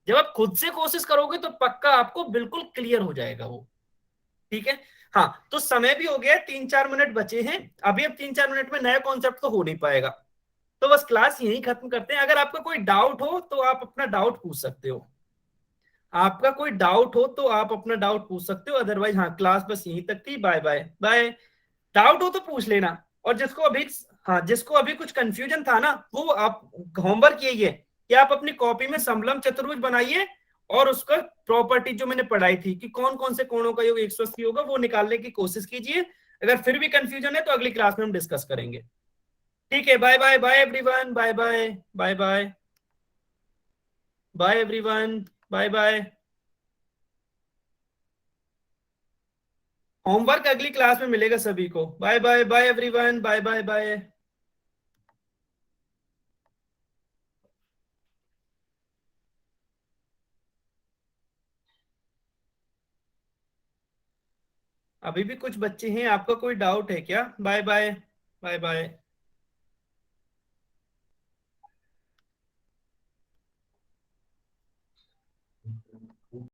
जब आप खुद से कोशिश करोगे तो पक्का आपको बिल्कुल क्लियर हो जाएगा वो। ठीक है, हाँ तो समय भी हो गया, 3-4 मिनट बचे हैं अभी। अब 3-4 मिनट में नया कॉन्सेप्ट तो हो नहीं पाएगा, तो बस क्लास यही खत्म करते हैं। अगर आपका कोई डाउट हो तो आप अपना डाउट पूछ सकते हो, आपका कोई डाउट हो तो आप अपना डाउट पूछ सकते हो, अदरवाइज हाँ क्लास बस यहीं तक थी। Bye bye bye. डाउट हो तो पूछ लेना, और जिसको अभी, हाँ जिसको अभी कुछ कंफ्यूजन था ना, वो आप होमवर्क यही है कि आप अपनी कॉपी में समलंब चतुर्भुज बनाइए, और उसका प्रॉपर्टी जो मैंने पढ़ाई थी कि कौन कौन से कोणों का योग 180 होगा वो निकालने की कोशिश कीजिए। अगर फिर भी कंफ्यूजन है तो अगली क्लास में हम डिस्कस करेंगे। ठीक है, bye bye bye everyone, bye bye bye bye bye everyone, bye bye. Homework अगली क्लास में मिलेगा सभी को। Bye bye bye everyone, bye bye bye. अभी भी कुछ बच्चे हैं, आपका कोई डाउट है क्या? Bye bye bye bye.